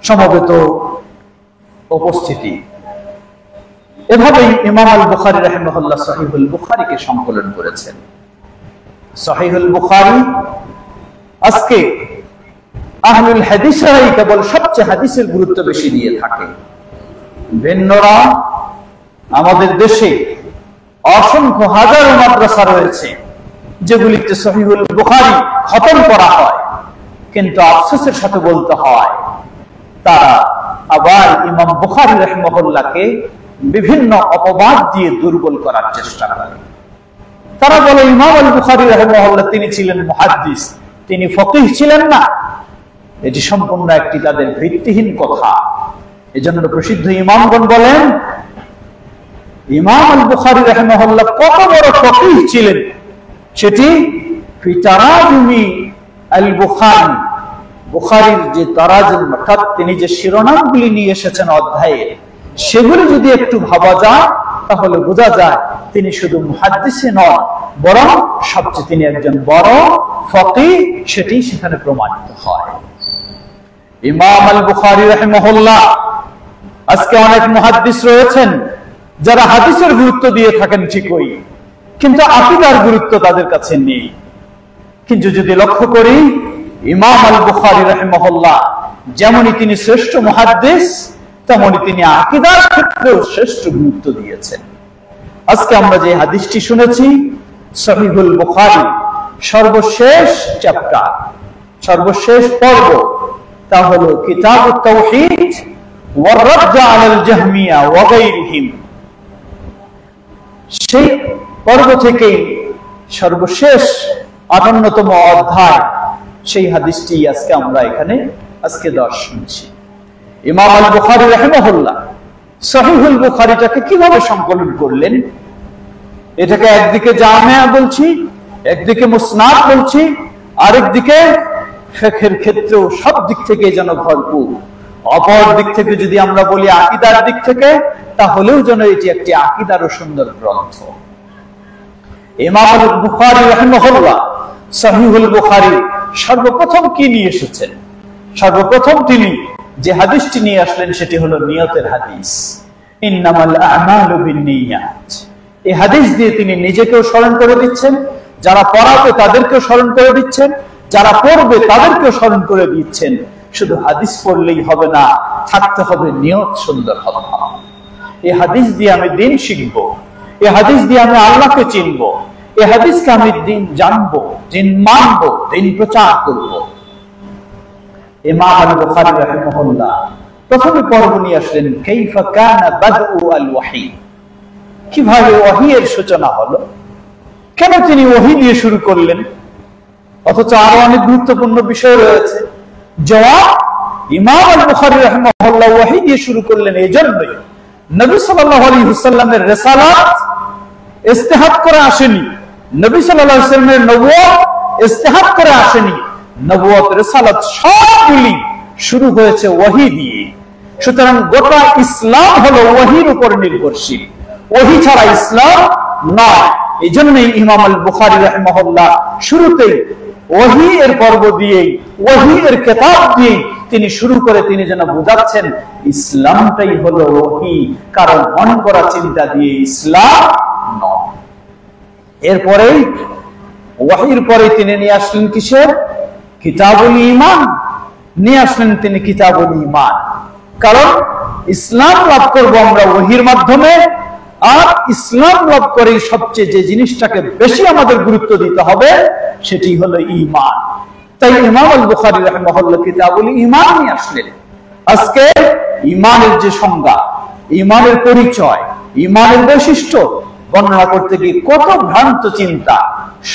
সমবেত উপস্থিতি, এভাবেই ইমাম আল বুখারী রাহিমাহুল্লাহ সহিহুল বুখারীকে সংকলন করেছেন। সহিহুল বুখারী আজকে আহলুল হাদিসরাই কেবল সবচেয়ে হাদিসের গুরুত্ব বেশি দিয়ে থাকে। ভিন্নরা আমাদের দেশে অসংখ্য হাজারো মাদ্রাসা রয়েছে যেগুলিতে সহিহুল বুখারী খতম করা হয়, কিন্তু আফসোসের সাথে বলতে হয় তারা আবার ইমাম বুখারী রাহিমাহুল্লাহকে বিভিন্ন অপবাদ দিয়ে দুর্বল করার চেষ্টা করে। তারা বলে ইমাম আল বুখারী রাহিমাহুল্লাহ তিনি ছিলেন মুহাদ্দিস, তিনি ফকিহ ছিলেন না। এটি সম্পূর্ণ একটি তাদের ভিত্তিহীন কথা। এজন্য প্রসিদ্ধ ইমামগণ বলেন ইমাম আল বুখারী রাহিমাহুল্লাহ কত বড় ফকিহ ছিলেন সেটি ফি তারাজুমি আল বুখারী, বুখারীর যে তারাজুম অর্থাৎ তিনি যে শিরোনামগুলি নিয়ে এসেছেন অধ্যায়ে, সেগুলি যদি একটু ভাবা যায় তাহলে বোঝা যায় তিনি শুধু মুহাদ্দিসই নন, বরং সবচেয়ে তিনি একজন বড় ফকিহ, সেটি সেখানে প্রমাণিত হয়। ইমাম আল বুখারী রাহিমাহুল্লাহ আজকে অনেক মুহাদ্দিস রয়েছেন যারা হাদিসের গুরুত্ব দিয়ে থাকেন ঠিকই, কিন্তু আকীদার গুরুত্ব তাদের কাছে নেই। কিন্তু যদি লক্ষ্য করি ইমাম আল বুখারী রাহিমাহুল্লাহ যেমনই তিনি শ্রেষ্ঠ মুহাদ্দিস, তেমনই তিনি আকীদার ক্ষেত্রেও শ্রেষ্ঠ গুরুত্ব দিয়েছেন। আজকে আমরা যে হাদিসটি শুনেছি সহিহুল বুখারী সর্বশেষ চ্যাপ্টার, সর্বশেষ পর্ব, তা হলো কিতাবুত তাওহীদ ওয়া রাদ্দ আলাল জাহমিয়া ওয়া গায়রিহিম। সেই পর্ব থেকে সর্বশেষ 58তম অধ্যায়, সেই হাদিসটি আজকে আমরা এখানে আজকে শুনছি। ইমাম আল বুখারী রাহিমাহুল্লাহ সহিহুল বুখারীটাকে কিভাবে সংকলন করলেন? এটাকে একদিকে জামিয়া বলছি, একদিকে মুসনাদ বলছি, আরেকদিকে ফিকহের ক্ষেত্রেও সব দিক থেকে যেন ভরপুর। অপর দিক থেকে যদি আমরা বলি আকীদার দিক থেকে, তাহলেও যেন এটি একটি আকীদার ও সুন্দর গ্রন্থ। ইমাম আল বুখারী রাহিমাহুল্লাহ সহিহুল বুখারী সর্বপ্রথম কি নিয়ে এসেছেন? সর্বপ্রথম তিনি যে হাদিসটি নিয়ে আসলেন সেটি হলো নিয়তের হাদিস, ইন্নামাল আ'মালু বিন্নিয়াত। এই হাদিস দিয়ে তিনি নিজেকেও স্মরণ করে দিচ্ছেন, যারা পড়াবে তাদেরকেও স্মরণ করে দিচ্ছেন, যারা পড়বে তাদেরকেও স্মরণ করে দিচ্ছেন। শুধু হাদিস পড়লেই হবে না, থাকতে হবে নিয়ত সুন্দর হবে। এই হাদিস দিয়ে আমি দিন শিখব, এই হাদিস দিয়ে আমি আল্লাহকে চিনব, এই হাদিসকে আমি দিন জানবো, দিন মানবো, দিন প্রচার করব। ইমাম আল বুখারী রাহিমাহুল্লাহ প্রথমে পর্ব নিয়ে আসলেন কাইফা কানা বাদউ আল ওয়াহী, কিভাবে ওহীর সূচনা হলো, কেন তিনি ওহী দিয়ে শুরু করলেন, অথচ আরো অনেক গুরুত্বপূর্ণ বিষয় রয়েছে। জবাব, ইমাম আল বুখারী রাহিমাহুল্লাহ ওহী দিয়ে শুরু করলেন এই জন্যই নবী সাল্লাল্লাহু আলাইহি ওয়াসাল্লামের রিসালাত ইস্তেহাদ করে আসেনি, নবী সাল্লাল্লাহু আলাইহি ওয়াসাল্লামের নবুয়ত ইস্তেহাদ করে আসেনি। নবুয়ত রিসালাত সবগুলি শুরু হয়েছে ওহী দিয়ে। সুতরাং গোটা ইসলাম হলো ওহীর উপর নির্ভরশীল, ওহী ছাড়া ইসলাম নয়। এই জন্যই ইমাম আল বুখারী রাহিমাহুল্লাহ শুরুতেই ওহী এর পর্ব দিয়ে, ওহী এর কিতাব দিয়ে তিনি শুরু করে তিনি যেন বোঝাচ্ছেন ইসলামটাই হলো ওহী, কারণ মন করা চিন্তা দিয়ে ইসলাম নয়। এরপরেই ওহীর পরে তিনি নিয়ে আসলেন কিসের? কিতাবুল ঈমান নিয়ে আসলেন তিনি, কিতাবুল ঈমান। কারণ ইসলাম লাভ করব আমরা ওহীর মাধ্যমে, আর ইসলাম লাভ করে সবচেয়ে যে জিনিসটাকে বেশি আমাদের গুরুত্ব দিতে হবে সেটি হলো ঈমান। তাই ইমাম আল বুখারী রাহিমাহুল্লাহ কিতাবুল ঈমান নিয়ে আসলেন। আজকে ঈমানের যে সংজ্ঞা, ঈমানের পরিচয়, ঈমানের বৈশিষ্ট্য বর্ণনা করতে গিয়ে কত ভ্রান্ত চিন্তা,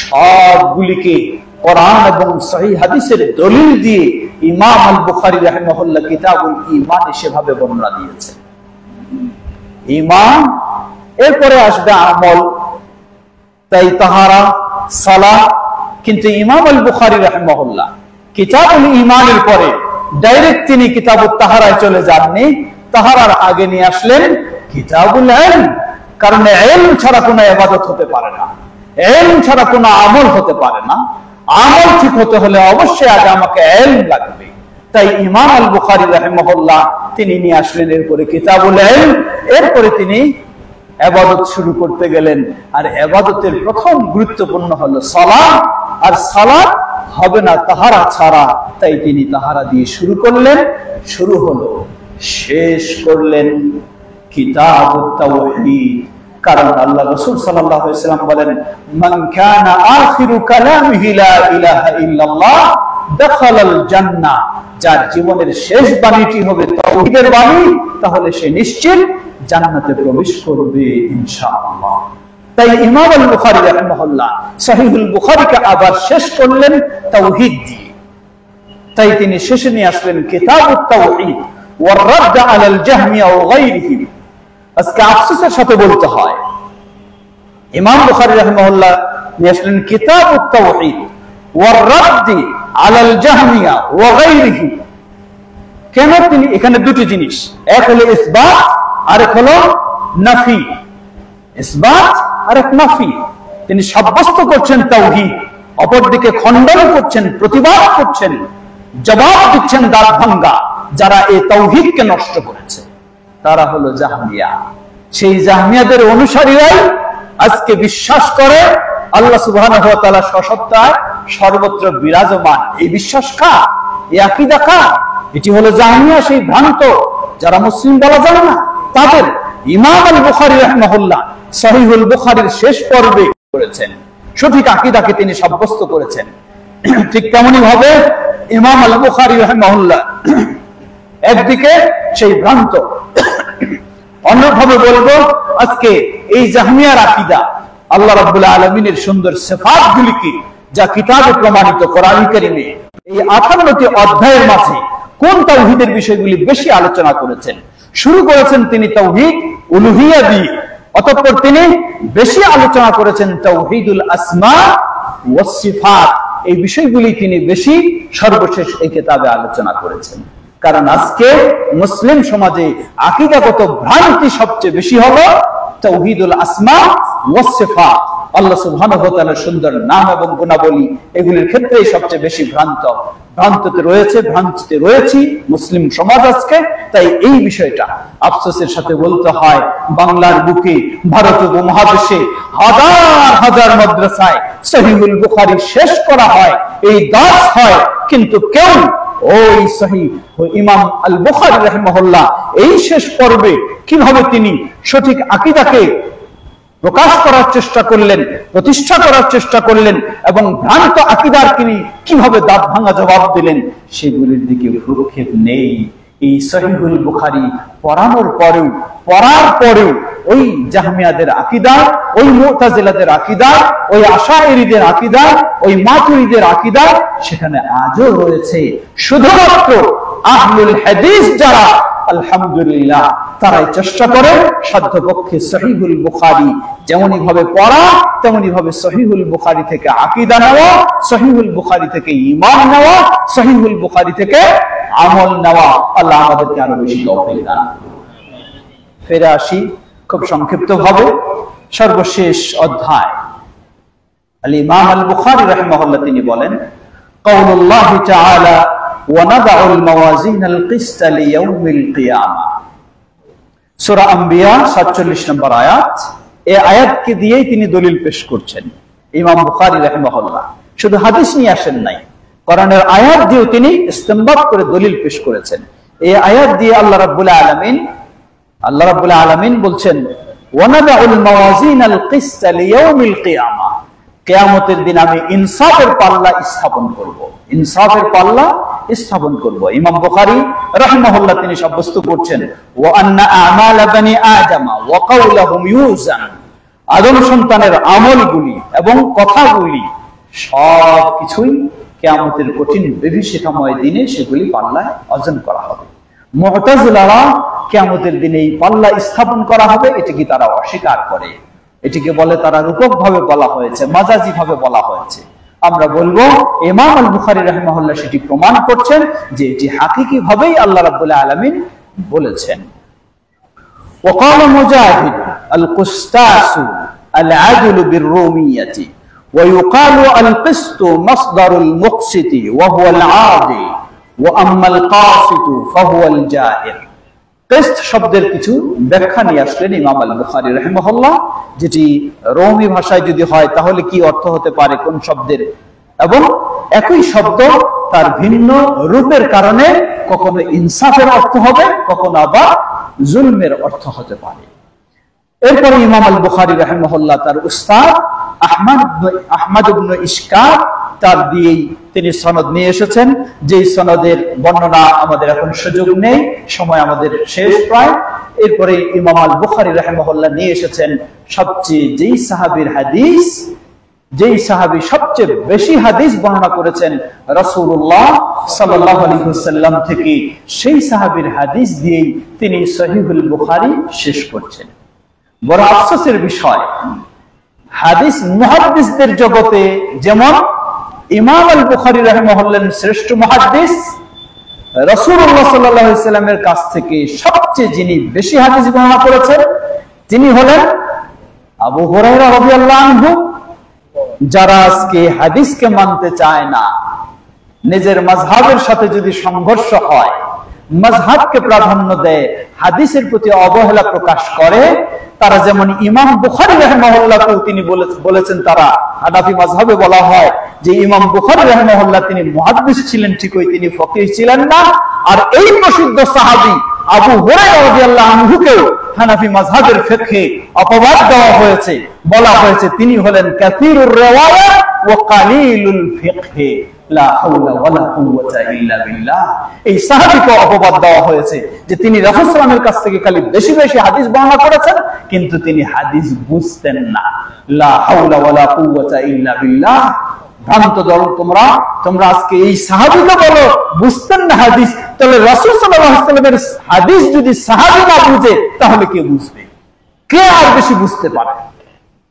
সবগুলিকে কোরআন এবং সহিহ হাদিসের দলিল দিয়ে ইমাম আল বুখারী রাহিমাহুল্লাহ কিতাবুল ঈমান সেভাবে বর্ণনা দিয়েছেন। ঈমান, এরপরে আসবে আমল, তাই তাহারা, সালাত। কিন্তু ইমাম আল বুখারী রাহিমাহুল্লাহ কিতাবুল ঈমানের পরে ডাইরেক্ট তিনি কিতাবুত তাহারায় চলে যাননি, তাহারার আগে নিয়ে আসলেন কিতাবুল ইলম। কারণ ইলম ছাড়া কোনো ইবাদত হতে পারে না, ইলম ছাড়া কোনো আমল হতে পারে না। আমল ঠিক হতে হলে অবশ্যই আগে আমাকে ইলম লাগবে। তাই ইমাম আল বুখারী রাহিমাহুল্লাহ তিনি নিয়ে আসলেন এরপরে কিতাবুল ইলম, এরপরে তিনি ইবাদত শুরু করতে গেলেন। আর ইবাদতের প্রথম গুরুত্বপূর্ণ হলো সালাত, আর সালাত হবে না তাহারা ছাড়া, তাই তিনি তাহারা দিয়ে শুরু করলেন। শুরু হলো, শেষ করলেন কিতাবুত তাওহীদ। কারণ আল্লাহ রাসূল সাল্লাল্লাহু আলাইহি ওয়াসাল্লাম বলেন, মান কানা আখিরু কালামিহি লা ইলাহা ইল্লাল্লাহ দাখালাল জান্নাহ। যার জীবনের শেষ বাণীটি হবে তাওহীদের বাণী, তাহলে সে নিশ্চিত জান্নাতে প্রবেশ করবে ইনশাআল্লাহ। তাই ইমাম আল বুখারী রাহিমাহুল্লাহ সহিহুল বুখারীকে আবার শেষ করলেন তাওহীদ দিয়ে। তাই তিনি শেষে নিয়ে আসলেন কিতাবুত তাওহীদ ওয়ার রাদ্দ আলাল জাহমিয়া ওয়া গায়রিহি। আজকে আফসোসের সাথে বলতে হয়, ইমাম বুখারী রাহিমাহুল্লাহ নিয়ে আসলেন কিতাবুত তাওহীদ ওয়ার রাদ্দ আলাল জাহমিয়া ওয়া গায়রিহি। কেন তিনি এখানে দুটি জিনিস, এক হলো ইসবাত আর এক হলো নাফি। ইসবাত আর এক নাফি। তিনি সাব্যস্ত করছেন তাওহীদ, অপরদিকে খণ্ডন করছেন, প্রতিবাদ করছেন, জবাব দিচ্ছেন দাঁত ভাঙ্গা যারা এই তাওহীদকে নষ্ট করেছে। তারা হলো জাহমিয়া। সেই জাহমিয়াদের অনুসারীরাই আজকে বিশ্বাস করে আল্লাহ সুবহানাহু ওয়া তাআলা সসত্তায় সর্বত্র বিরাজমান। এই বিশ্বাস কার? এই আকীদা কার? এটি হলো জাহমিয়া, সেই ভ্রান্ত যারা মুসলিম বলা যায় না তাদের। ইমাম আল বুখারী রাহিমাহুল্লাহ সহিহুল বুখারীর শেষ পর্বে করেছেন, সঠিক আকীদাকে তিনি সাব্যস্ত করেছেন। ঠিক তেমনি ভাবে ইমাম আল বুখারী রাহিমাহুল্লাহ একদিকে সেই ভ্রান্ত, অন্যভাবে বলবো আজকে এই জাহমিয়ার আকীদা আল্লাহ রাব্বুল আলামিনের সুন্দর সিফাতগুলিকে যা কিতাবে প্রমাণিত কোরআন কারীমে এই 58টি অধ্যায়ের মাঝে কোন তাওহীদের বিষয়গুলি বেশি আলোচনা করেছেন। শুরু করেছেন তিনি তাওহীদ উলুহিয়া দিয়ে, অতঃপর তিনি বেশি আলোচনা করেছেন তাওহীদুল আসমা ওয়াস সিফাত। এই বিষয়গুলি তিনি বেশি সর্বশেষ এই কিতাবে আলোচনা করেছেন। কারণ আজকে মুসলিম সমাজে আকীদাগত ভ্রান্তি সবচেয়ে বেশি হলো তাওহীদুল আসমা ওয়াস সিফাত। আল্লাহ সুবহানাহু ওয়া তাআলার সুন্দর নাম এবং গুণাবলী, এগুলির ক্ষেত্রেই সবচেয়ে বেশি ভ্রান্তিতে রয়েছে মুসলিম সমাজ আজকে। তাই এই বিষয়টা আফসোসের সাথে বলতে হয়, বাংলার বুকে, ভারত উপমহাদেশে হাজার হাজার মাদ্রাসায় সহিহুল বুখারী শেষ করা হয়, এই দাস হয়, কিন্তু কেউ ওই সহিহ ইমাম আল বুখারী রাহিমাহুল্লাহ এই শেষ পর্বে কিভাবে তিনি সঠিক আকীদাকে প্রকাশ করার চেষ্টা করলেন, প্রতিষ্ঠা করার চেষ্টা করলেন, এবং ভ্রান্ত আকীদার তিনি কিভাবে দাঁত ভাঙা জবাব দিলেন, সেগুলির দিকে ভ্রুক্ষেপ নেই। এই সহিহুল বুখারী পড়ার পরেও ওই জাহমিয়াদের আকীদা, ওই মুতাজিলাদের আকীদা, ওই আশাইরীদের আকীদা, ওই মাতুরিদের আকীদা সেখানে আজও রয়েছে। শুধুমাত্র আহলুল হাদিস যারা, আলহামদুলিল্লাহ, তারাই চেষ্টা করে সাধ্যপক্ষে সহিহুল বুখারী যেমনই ভাবে পড়া, তেমনি ভাবে সহিহুল বুখারী থেকে আকীদা নেওয়া, সহিহুল বুখারী থেকে ঈমান নেওয়া, সহিহুল বুখারী থেকে আমল নেওয়া। আল্লাহ আমাদেরকে আরো বেশি তৌফিক দান করুন। ফিরে আসি খুব সংক্ষিপ্ত ভাবে সর্বশেষ অধ্যায়। আল ইমাম আল বুখারী রাহিমাহুল্লাহ তিনি বলেন, কাউলুল্লাহি তাআলা ওয়া নাদাউল মাওয়াজিনাল কিসত লিয়াউমিল কিয়ামা। সূরা আম্বিয়া 47 নম্বর আয়াত। এই আয়াতকে দিয়েই তিনি দলিল পেশ করছেন ইমাম বুখারী রাহিমাহুল্লাহ। শুধু হাদিস নিয়ে আসেন নাই, কোরআনের আয়াত দিয়েও তিনি ইস্তেমবাত করে দলিল পেশ করেছেন। এই আয়াত দিয়ে আল্লাহ রাব্বুল আলামিন বলছেন, ওয়া নাদাউল মাওয়াজিনাল কিসত লিয়াউমিল কিয়ামা। কিয়ামতের দিন আমি ইনসাফের পাল্লা স্থাপন করব। ইমাম বুখারী রাহিমাহুল্লাহ তিনি সাব্যস্ত করছেন, ওয়া আন্না আমালা বানি আদম ওয়া কাওলুহুম ইউজান। আদম সন্তানের আমলগুলি এবং কথাগুলি সবকিছুই কিয়ামতের কঠিন বিভীষিকাময় দিনে সেগুলি পাল্লায় ওজন করা হবে। মুতাজিলারা কিয়ামতের দিনে এই পাল্লা স্থাপন করা হবে এটিকে তারা অস্বীকার করে। এটিকে বলে তারা রূপক ভাবে বলা হয়েছে, মাজাজি ভাবে বলা হয়েছে। আমরা বলবো ইমাম আল বুখারী রাহিমাহুল্লাহ সেটি প্রমাণ করছেন যে এটি হাকিকি ভাবেই আল্লাহ রাব্বুল আলামিন বলেছেন। وقال مجاهد القسطاس العدل بالرومية ويقال القسط مصدر المقسط وهو العادل وأما القاسط فهو الجائر। কিস্ত শব্দের কিছু ব্যাখ্যা নিয়ে আসলেন ইমাম আল বুখারী রাহিমাহুল্লাহ, যেটি রোমি ভাষায় যদি হয় তাহলে কি অর্থ হতে পারে কোন শব্দের, এবং একই শব্দ তার ভিন্ন রূপের কারণে কখনো ইনসাফের অর্থ হবে, কখনো আবার জুলমের অর্থ হতে পারে। এরপরে ইমাম আল বুখারী রাহিমাহুল্লাহ তার উস্তাদ আহমদ ইবনে ইশকাক তার দিয়েই তিনি সনদ নিয়ে এসেছেন, যেই সনদের বর্ণনা আমাদের এখন সুযোগ নেই, সময় আমাদের শেষ প্রায়। এরপরে ইমাম আল বুখারী রাহিমাহুল্লাহ নিয়ে এসেছেন সবচেয়ে যেই সাহাবীর হাদিস, যেই সাহাবী সবচেয়ে বেশি হাদিস বর্ণনা করেছেন রাসূলুল্লাহ সাল্লাল্লাহু আলাইহি ওয়াসাল্লাম থেকে, সেই সাহাবীর হাদিস দিয়েই তিনি সহিহুল বুখারী শেষ করছেন। বড় আফসোসের বিষয়, হাদিস মুহাদ্দিসদের জগতে যেমন ইমাম আল বুখারী রাহিমাহুল্লাহ শ্রেষ্ঠ মুহাদ্দিস, রাসূলুল্লাহ সাল্লাল্লাহু আলাইহি ওয়াসাল্লামের কাছ থেকে সবচেয়ে যিনি বেশি হাদিস বর্ণনা করেছেন তিনি হলেন আবু হুরায়রা রাদিয়াল্লাহু আনহু। যারা আজকে হাদিসকে মানতে চায় না, নিজের মাযহাবের সাথে যদি সংঘর্ষ হয়, মাযহাবকে প্রাধান্য দেয়, হাদিসের প্রতি অবহেলা প্রকাশ করে, তারা যেমন ইমাম বুখারী রাহিমাহুল্লাহকে তিনি বলেছেন, তারা হানাফি মাযহাবে বলা হয় যে ইমাম বুখারী রাহিমাহুল্লাহ তিনি মুহাদ্দিস ছিলেন ঠিকই, তিনি ফকিহ ছিলেন না। আর এই প্রসিদ্ধ সাহাবী আবু হুরায়রা রাদিয়াল্লাহু আনহুকেও হানাফি মাযহাবের ফিকহে অপবাদ দেওয়া হয়েছে, বলা হয়েছে তিনি হলেন কাসীরুর রিওয়ায়া ওয়া কালিলুল ফিকহি, লা হাওলা ওয়ালা কুওয়াতা ইল্লা বিল্লাহ। এই সাহাবীকে অপবাদ দেওয়া হয়েছে যে তিনি রাসূল সাল্লাল্লাহু আলাইহি ওয়াসাল্লামের কাছ থেকে খালি বেশি বেশি হাদিস বর্ণনা করেছেন, কিন্তু তিনি হাদিস বুঝতেন না। লা হাওলা ওয়ালা কুওয়াতা ইল্লা বিল্লাহ। ভ্রান্ত দল তোমরা আজকে এই সাহাবীকে বলো বুঝতেন না হাদিস, তাহলে রাসূল সাল্লাল্লাহু আলাইহি ওয়াসাল্লামের হাদিস যদি সাহাবী না বুঝে তাহলে কে বুঝবে? কে আর বেশি বুঝতে পারে?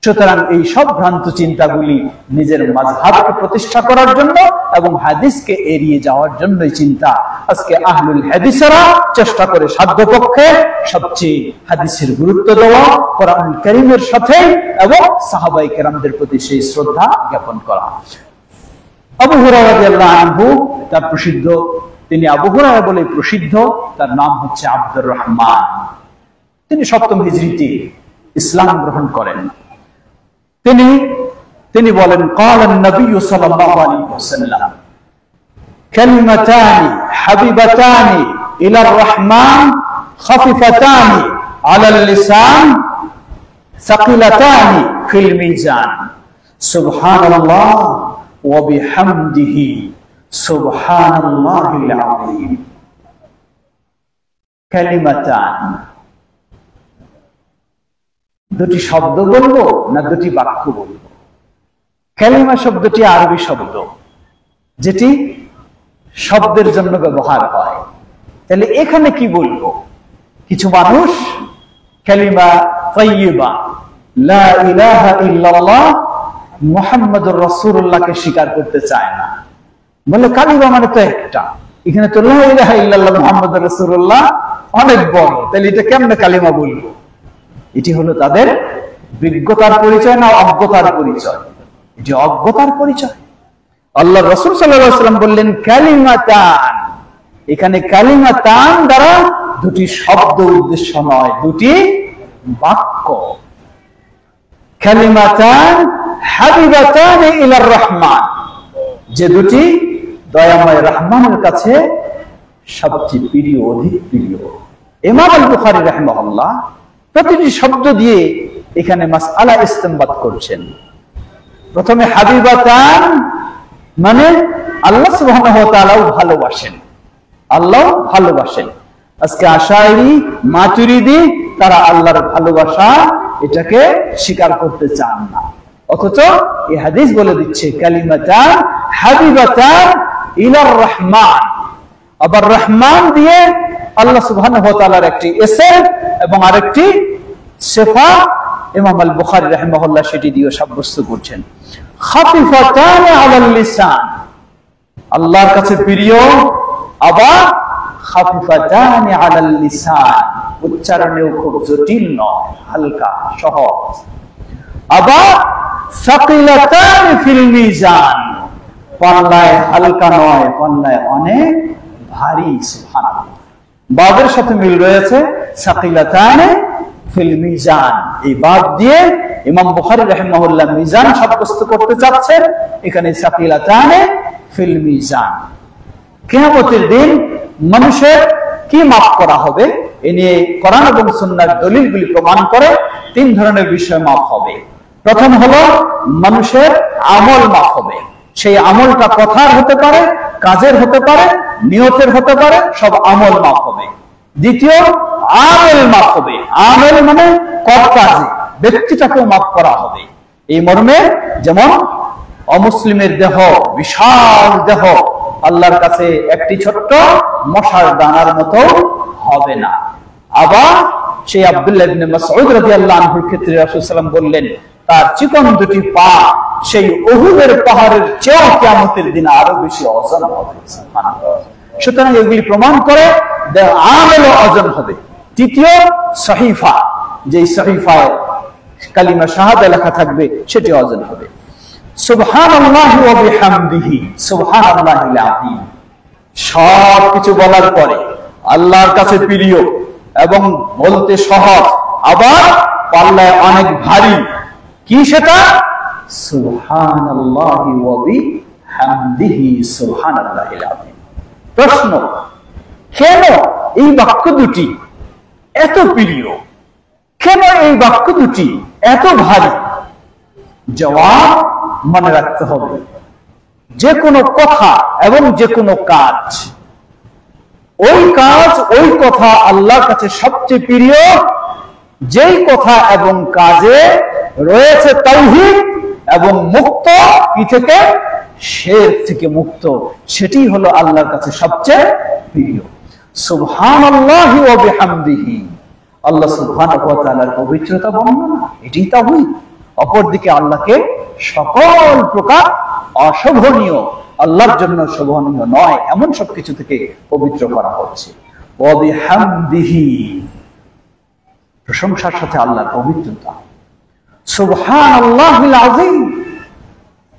সুতরাং এই সব ভ্রান্ত চিন্তাগুলি নিজের মাযহাবকে প্রতিষ্ঠা করার জন্য এবং হাদিসকে এড়িয়ে যাওয়ার জন্যই চিন্তা। আজকে আহলুল হাদিসরা চেষ্টা করে সাধ্যপক্ষে সবচেয়ে হাদিসের গুরুত্ব দেওয়া, কোরআনুল কারীমের সাথে এবং সাহাবায়ে কেরামদের প্রতি সেই শ্রদ্ধা জ্ঞাপন করা। আবু হুরায়রা রাদিয়াল্লাহু আনহু তার প্রসিদ্ধ, তিনি আবু হুরায়রা বলে প্রসিদ্ধ, তার নাম হচ্ছে আব্দুর রহমান। তিনি 7ম হিজরিতে ইসলাম গ্রহণ করেন। তিনি বলেন ক্বালা নবী সাল্লাল্লাহু আলাইহি ওয়াসাল্লাম কালিমাতানি হাবিবাতানি ইলার রহমান খাফিফাতানি আলাল লিসান সাকিলাতানি ফিল মিজান সুবহানাল্লাহ ওয়া বিহামদিহি সুবহানাল্লাহিল আযীম। কালিমাতান, দুটি শব্দ বলবো না দুটি বাক্য বলবো? কালিমা শব্দটি আরবি শব্দ, যেটি শব্দের জন্য ব্যবহার হয়। তাহলে এখানে কি বলবো? কিছু মানুষ কালিমা তাইয়্যিবা লা ইলাহা ইল্লাল্লাহ মুহাম্মাদুর রাসূলুল্লাহকে স্বীকার করতে চায় না, বলে কালিমা মানে তো একটা, এখানে তো লা ইলাহা ইল্লাল্লাহ মুহাম্মাদুর রাসূলুল্লাহ অনেক বড়, তাহলে এটা কেমনে কালিমা বলবো? এটি হলো তাদের বিজ্ঞতার পরিচয় না অজ্ঞতার পরিচয়? এটি অজ্ঞতার পরিচয়। আল্লাহ রাসূল সাল্লাল্লাহু আলাইহি ওয়াসাল্লাম বললেন কালিমাতান। এখানে কালিমাতান দ্বারা দুটি শব্দ উদ্দেশ্য নয়, দুটি বাক্য। কালিমাতান হাবিবাতান ইলার রহমান, যে দুটি দয়াময় রহমানের কাছে সবচেয়ে প্রিয়, অধিক প্রিয়। ইমাম আল বুখারী রাহিমাহুল্লাহ প্রতিটি শব্দ দিয়ে এখানে মাসআলা ইস্তেমবাত করছেন। প্রথমে হাবিবাতান মানে আল্লাহ সুবহানাহু ওয়া তাআলাও ভালোবাসেন, আল্লাহ ভালোবাসেন। আজকে আশাইরি মাতুরিদি তারা আল্লাহর ভালোবাসা এটাকে স্বীকার করতে চান না, অথচ এই হাদিস বলে দিচ্ছে কালিমাতান হাবিবাতান ইলার রহমান। আবার রহমান দিয়ে আল্লাহ সুবহানাহু ওয়া তাআলার একটি ইসম এবং আরেকটি সিফা ইমাম আল বুখারী রাহিমাহুল্লাহ সেটি দিয়ে সাব্যস্ত করছেন। খাফিফাতান আলাল লিসান, আল্লাহর কাছে প্রিয়, আবার খাফিফাতান আলাল লিসান, উচ্চারণেও খুব জটিল নয়, হালকা সহজ। আবার সাকিলাতান ফিল মিজান, পাল্লায় হালকা নয়, পাল্লায় অনেক ভারী। সুবহানাল্লাহ। বাদের সাথে মিল রয়েছে, সাকিলাতানে ফিল মিজান। এই বাদ দিয়ে ইমাম বুখারী রাহিমাহুল্লাহ মিজান সাব্যস্ত করতে চাচ্ছেন, এখানে সাকিলাতানে ফিল মিজান। কিয়ামতের দিন মানুষের কি মাপ করা হবে এ নিয়ে কোরআন এবং সুন্নাহর দলিলগুলি প্রমাণ করে 3 ধরনের বিষয় মাপ হবে। প্রথম হলো মানুষের আমল মাপ হবে। সেই আমলটা কথার হতে পারে, কাজের হতে পারে, নিয়তের হতে পারে, সব আমল মাপ হবে। দ্বিতীয় আমেল মাপ হবে। আমেল মানে কাজে, ব্যক্তিটাকেও মাপ করা হবে। এই মর্মে যেমন অমুসলিমের দেহ, বিশাল দেহ, আল্লাহর কাছে একটি ছোট্ট মশার দানার মতো হবে না। আবার সেই আব্দুল্লাহ ইবনে মাসউদ রাদিয়াল্লাহু আনহুর ক্ষেত্রে রাসূল সাল্লাল্লাহু আলাইহি ওয়াসাল্লাম বললেন, তার চিকন দুটি পা সেই উহুদের পাহাড়ের চেয়েও কিয়ামতের দিনে আরো বেশি ওজন হবে। সুবহানাল্লাহ। সুতরাং এগুলি প্রমাণ করে আমল ওজন হবে। তৃতীয় সহিফা, যে সহিফায় কালিমা শাহাদা লেখা থাকবে সেটি ওজন হবে। সুবহানাল্লাহি ওয়া বিহামদিহি সুবহানাল্লাহিল আযীম। সব কিছু বলার পরে আল্লাহর কাছে প্রিয় এবং বলতে সহজ, আবার পাল্লায় অনেক ভারী, কি সেটা? সুবহানাল্লাহি ওয়া বিহামদিহি সুবহানাল্লাহিল আযীম। প্রশ্ন, কেন এই বাক্য দুটি এত প্রিয়? কেন এই বাক্য দুটি এত ভারী? জবাব মনে রাখতে হবে, যে কোনো কথা এবং যে কোনো কাজ, ওই কাজ ওই কথা আল্লাহর কাছে সবচেয়ে প্রিয় যেই কথা এবং কাজে রয়েছে তাওহীদ এবং মুক্ত কি থেকে? শিরক থেকে মুক্ত, সেটি হলো আল্লাহর কাছে সবচেয়ে প্রিয়। সুবহানাল্লাহি ওয়া বিহামদিহি, আল্লাহ সুবহানাহু ওয়া তাআলার পবিত্রতা বর্ণনা, এটাই তাওহীদ। অপরদিকে আল্লাহকে সকল প্রকার অশোভনীয়, আল্লাহর জন্য শোভনীয় নয় এমন সবকিছু থেকে পবিত্র করা হচ্ছে। ওয়া বিহামদিহি, প্রশংসার সাথে আল্লাহর পবিত্রতা। সুবহানাল্লাহিল আযীম,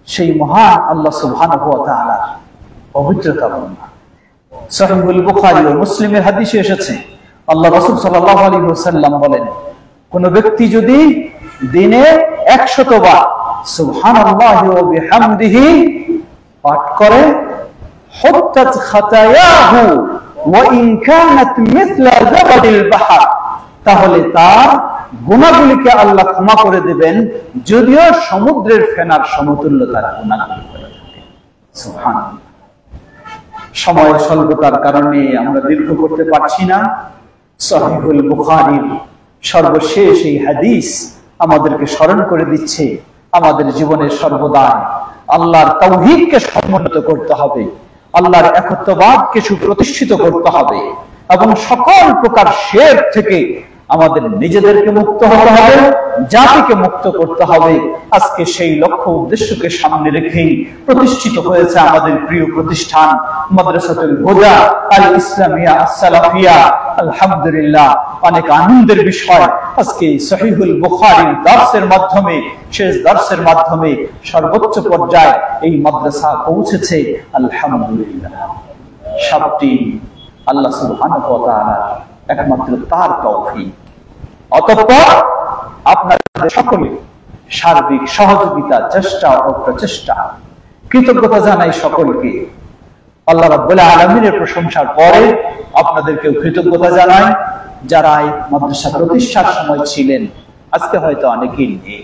সেই মহান আল্লাহ সুবহানাহু ওয়া তাআলার পবিত্রতা বর্ণনা। সহিহুল বুখারী ও মুসলিমের হাদিসে এসেছে, আল্লাহ রাসূল সাল্লাল্লাহু আলাইহি ওয়াসাল্লাম বলেন, কোন ব্যক্তি যদি দিনে 100 বার সুবহানাল্লাহি ওয়া বিহামদিহি পাঠ করে, হুত্তাত খাতায়াহু ওয়া ইন কানাত মিছলা যাবাদিল বাহর, তাহলে তার গুনাহগুলিকে আল্লাহ ক্ষমা করে দিবেন, যদিও সমুদ্রের ফেনার সমতুল্য তার গুনাহগুলি করে থাকে। সুবহানাল্লাহ। সময়ের স্বল্পতার কারণে আমরা দীর্ঘ করতে পারছি না। সহিহুল বুখারীর সর্বশেষ এই হাদিস আমাদেরকে স্মরণ করে দিচ্ছে, আমাদের জীবনের সর্বদা আল্লাহর তাওহীদকে সমুন্নত করতে হবে, আল্লাহর একত্ববাদকে সুপ্রতিষ্ঠিত করতে হবে এবং সকল প্রকার শিরক থেকে আমাদের নিজেদেরকে মুক্ত হতে হবে, জাতিকে মুক্ত করতে হবে। আজকে সেই লক্ষ্য উদ্দেশ্যকে সামনে রেখেই প্রতিষ্ঠিত হয়েছে আমাদের প্রিয় প্রতিষ্ঠান মাদ্রাসাতুল হুদা আল ইসলামিয়া আস-সালাফিয়া। আলহামদুলিল্লাহ, অনেক আনন্দের বিষয়, আজকে সহিহুল বুখারীর দার্সের মাধ্যমে, শেষ দার্সের মাধ্যমে সর্বোচ্চ পর্যায়ে এই মাদ্রাসা পৌঁছেছে। আলহামদুলিল্লাহ, সবটি আল্লাহ সুবহানাহু ওয়া তাআলা একমাত্র তার তৌফিক। অতঃপর আপনাদের সকলে সার্বিক সহযোগিতা, চেষ্টা ও প্রচেষ্টা, কৃতজ্ঞতা জানাই সকলকে। আল্লাহ রাব্বুল আলামিনের প্রশংসার পরে আপনাদেরকেও কৃতজ্ঞতা জানাই, যারা এই মাদ্রাসা প্রতিষ্ঠার সময় ছিলেন, আজকে হয়তো অনেকেই নেই।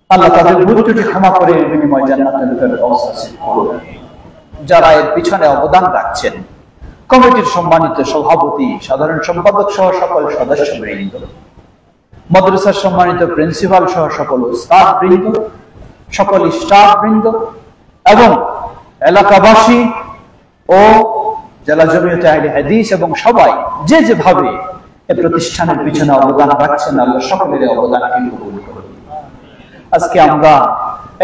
আল্লাহ তাদের ভুল ত্রুটি ক্ষমা করে এর বিনিময়ে জান্নাতুল ফেরদাউস নসিব করুন। যারা এর পিছনে অবদান রাখছেন, কমিটির সম্মানিত সভাপতি, সাধারণ সম্পাদক সহ সকল সদস্যবৃন্দ, মাদ্রাসার সম্মানিত প্রিন্সিপাল সহ সকল উস্তাদ বৃন্দ, সকল স্টাফ বৃন্দ এবং এলাকাবাসী ও জেলা জমিয়তে আহলে হাদিস এবং সবাই যে যেভাবে এই প্রতিষ্ঠানের পিছনে অবদান রাখছেন, আল্লাহ সকলের অবদানকে কবুল করুন। আজকে আমরা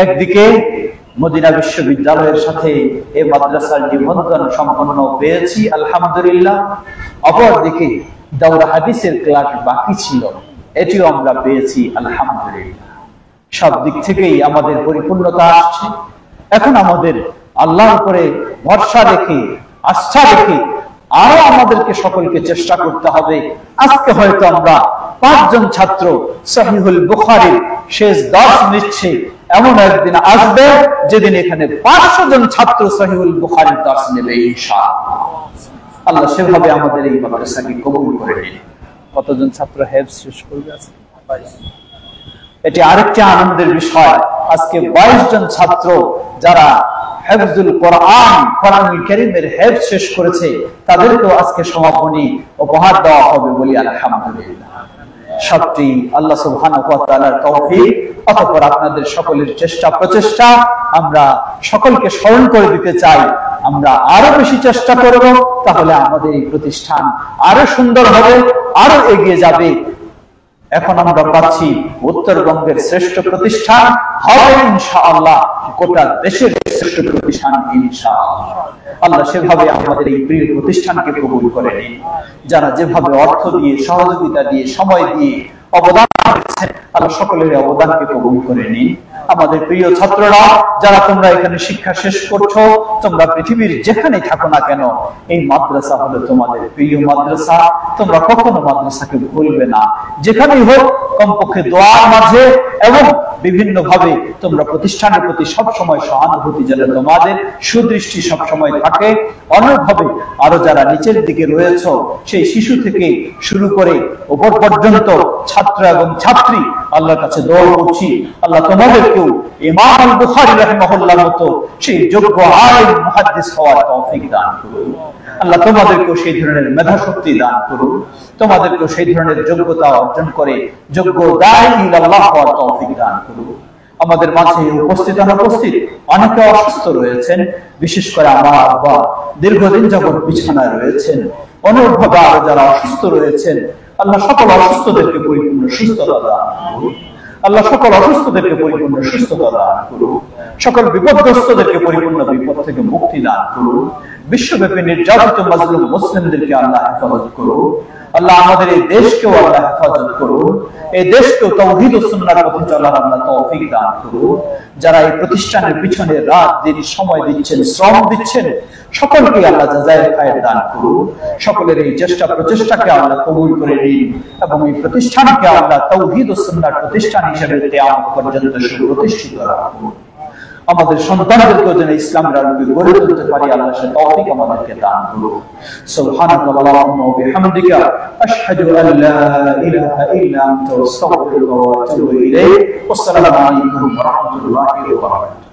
একদিকে মদিনা বিশ্ববিদ্যালয়ের সাথে এই মাদ্রাসার নিবন্ধন সম্পন্ন পেয়েছি, আলহামদুলিল্লাহ। অপরদিকে দাওরা হাদিসের ক্লাস বাকি ছিল, এটিও আমরা পেয়েছি, আলহামদুলিল্লাহ। সব দিক থেকেই আমাদের পরিপূর্ণতা আসছে। এখন আমাদের আল্লাহর উপরে ভরসা রেখে, আস্থা রেখে আরো আমাদেরকে সকলকে চেষ্টা করতে হবে। আজকে হয়তো আমরা 5 জন ছাত্র সহিহুল বুখারীর শেষ দর্শ নিচ্ছে, এমন একদিন আসবে যেদিন এখানে 500 জন ছাত্র সহিহুল বুখারীর দর্শ নেবে ইনশাআল্লাহ। আল্লাহ সেভাবে আমাদের এই মাদ্রাসাকে কবুল করে নিন। কতজন ছাত্র হেফজ শেষ করবে আজকে? এটি আরেকটি আনন্দের বিষয়। আজকে 22 জন ছাত্র যারা হেফজুল কোরআন, কোরআনুল কারীমের হেফজ শেষ করেছে, তাদেরকেও আজকে সমাপনী উপহার দেওয়া হবে বলি আলহামদুলিল্লাহ। সবটি আল্লাহ সুবহানাহু ওয়া তাআলার তৌফিক। অতঃপর আপনাদের সকলের চেষ্টা প্রচেষ্টা আমরা সকলকে স্মরণ করে দিতে চাই। আমরা আরো বেশি চেষ্টা করব, তাহলে আমাদের এই প্রতিষ্ঠান আরো সুন্দর হবে, আরো এগিয়ে যাবে। এখন আমরা পাচ্ছি উত্তরবঙ্গের শ্রেষ্ঠ প্রতিষ্ঠান হবে ইনশাআল্লাহ, গোটা দেশের শ্রেষ্ঠ প্রতিষ্ঠান ইনশাআল্লাহ। আল্লাহ সেভাবে আমাদের এই প্রিয় প্রতিষ্ঠানকে কবুল করে নিন। যারা যেভাবে অর্থ দিয়ে, সহযোগিতা দিয়ে, সময় দিয়ে অবদান রেখেছেন, আল্লাহ সকলের অবদানকে কবুল করে নিন। আমাদের প্রিয় ছাত্ররা যারা তোমরা এখানে শিক্ষা শেষ করছো, তোমরা পৃথিবীর যেখানেই থাকো না কেন, এই মাদ্রাসা হলো তোমাদের প্রিয় মাদ্রাসা। তোমরা কখনো মাদ্রাসাকে ভুলবে না। যেখানেই হোক কমপক্ষে দোয়ার মাঝে এবং বিভিন্ন ভাবে তোমরা প্রতিষ্ঠানের প্রতি সবসময় সহানুভূতি যেন তোমাদের সুদৃষ্টি সবসময় থাকে। অন্যভাবে আরো যারা নিচের দিকে রয়েছ, সেই শিশু থেকে শুরু করে উপর পর্যন্ত ছাত্র এবং ছাত্রী, আল্লাহর কাছে দোয়া করছি আল্লাহ তোমাদেরকেও ইমাম আল বুখারী রাহিমাহুল্লাহর মতো সেই যোগ্য আলিম মুহাদ্দিস হওয়ার তৌফিক দান করুন। আল্লাহ তোমাদেরকেও সেই ধরনের মেধা শক্তি দান করুন। তোমাদেরকেও সেই ধরনের যোগ্যতা অর্জন করে যোগ্য দাঈ ইলাল্লাহ হওয়ার তৌফিক দান করুন। আমাদের মাঝে উপস্থিত অনেকে অসুস্থ রয়েছেন, বিশেষ করে আমার আব্বা দীর্ঘদিন যাবৎ বিছানায় রয়েছেন। অনুরূপভাবে আরো যারা অসুস্থ রয়েছেন, আল্লাহ সকল অসুস্থদেরকে পরিপূর্ণ সুস্থতা দান করুন। আল্লাহ সকল অসুস্থদেরকে পরিপূর্ণ সুস্থতা দান করুন। সকল বিপদগ্রস্তদেরকে পরিপূর্ণ বিপদ থেকে মুক্তি দান করুন। বিশ্বব্যাপী নির্যাতিত মাজলুম মুসলিমদেরকে আল্লাহ হেফাজত করুন। আল্লাহ আমাদের এই দেশকেও আল্লাহ হেফাজত করুন। এই দেশকেও তাওহীদ ও সুন্নাহর পথে চলার আল্লাহ তৌফিক দান করুন। যারা এই প্রতিষ্ঠানের পিছনে রাত দিন সময় দিচ্ছেন, শ্রম দিচ্ছেন, সকলকে আল্লাহ জাযায়ে খায়ের দান করুন। সকলের এই চেষ্টা প্রচেষ্টাকে আল্লাহ কবুল করে নিন এবং এই প্রতিষ্ঠানকে আল্লাহ তাওহীদ ও সুন্নাহর প্রতিষ্ঠান হিসেবে কিয়ামত পর্যন্ত সুপ্রতিষ্ঠিত রাখুন। আমাদের সন্তানদেরকে যেন ইসলামের আলোকে গড়ে তুলতে পারি, আল্লাহ সে তৌফিক আমাদেরকে দান করুন। সুবহানাল্লাহি ওয়া বিহামদিকা আশহাদু আল লা ইলাহা ইল্লা আনতা আস্তাগফিরুকা ওয়া আতুবু ইলাইক। আসসালামু আলাইকুম ওয়া রাহমাতুল্লাহি ওয়া বারাকাতুহু।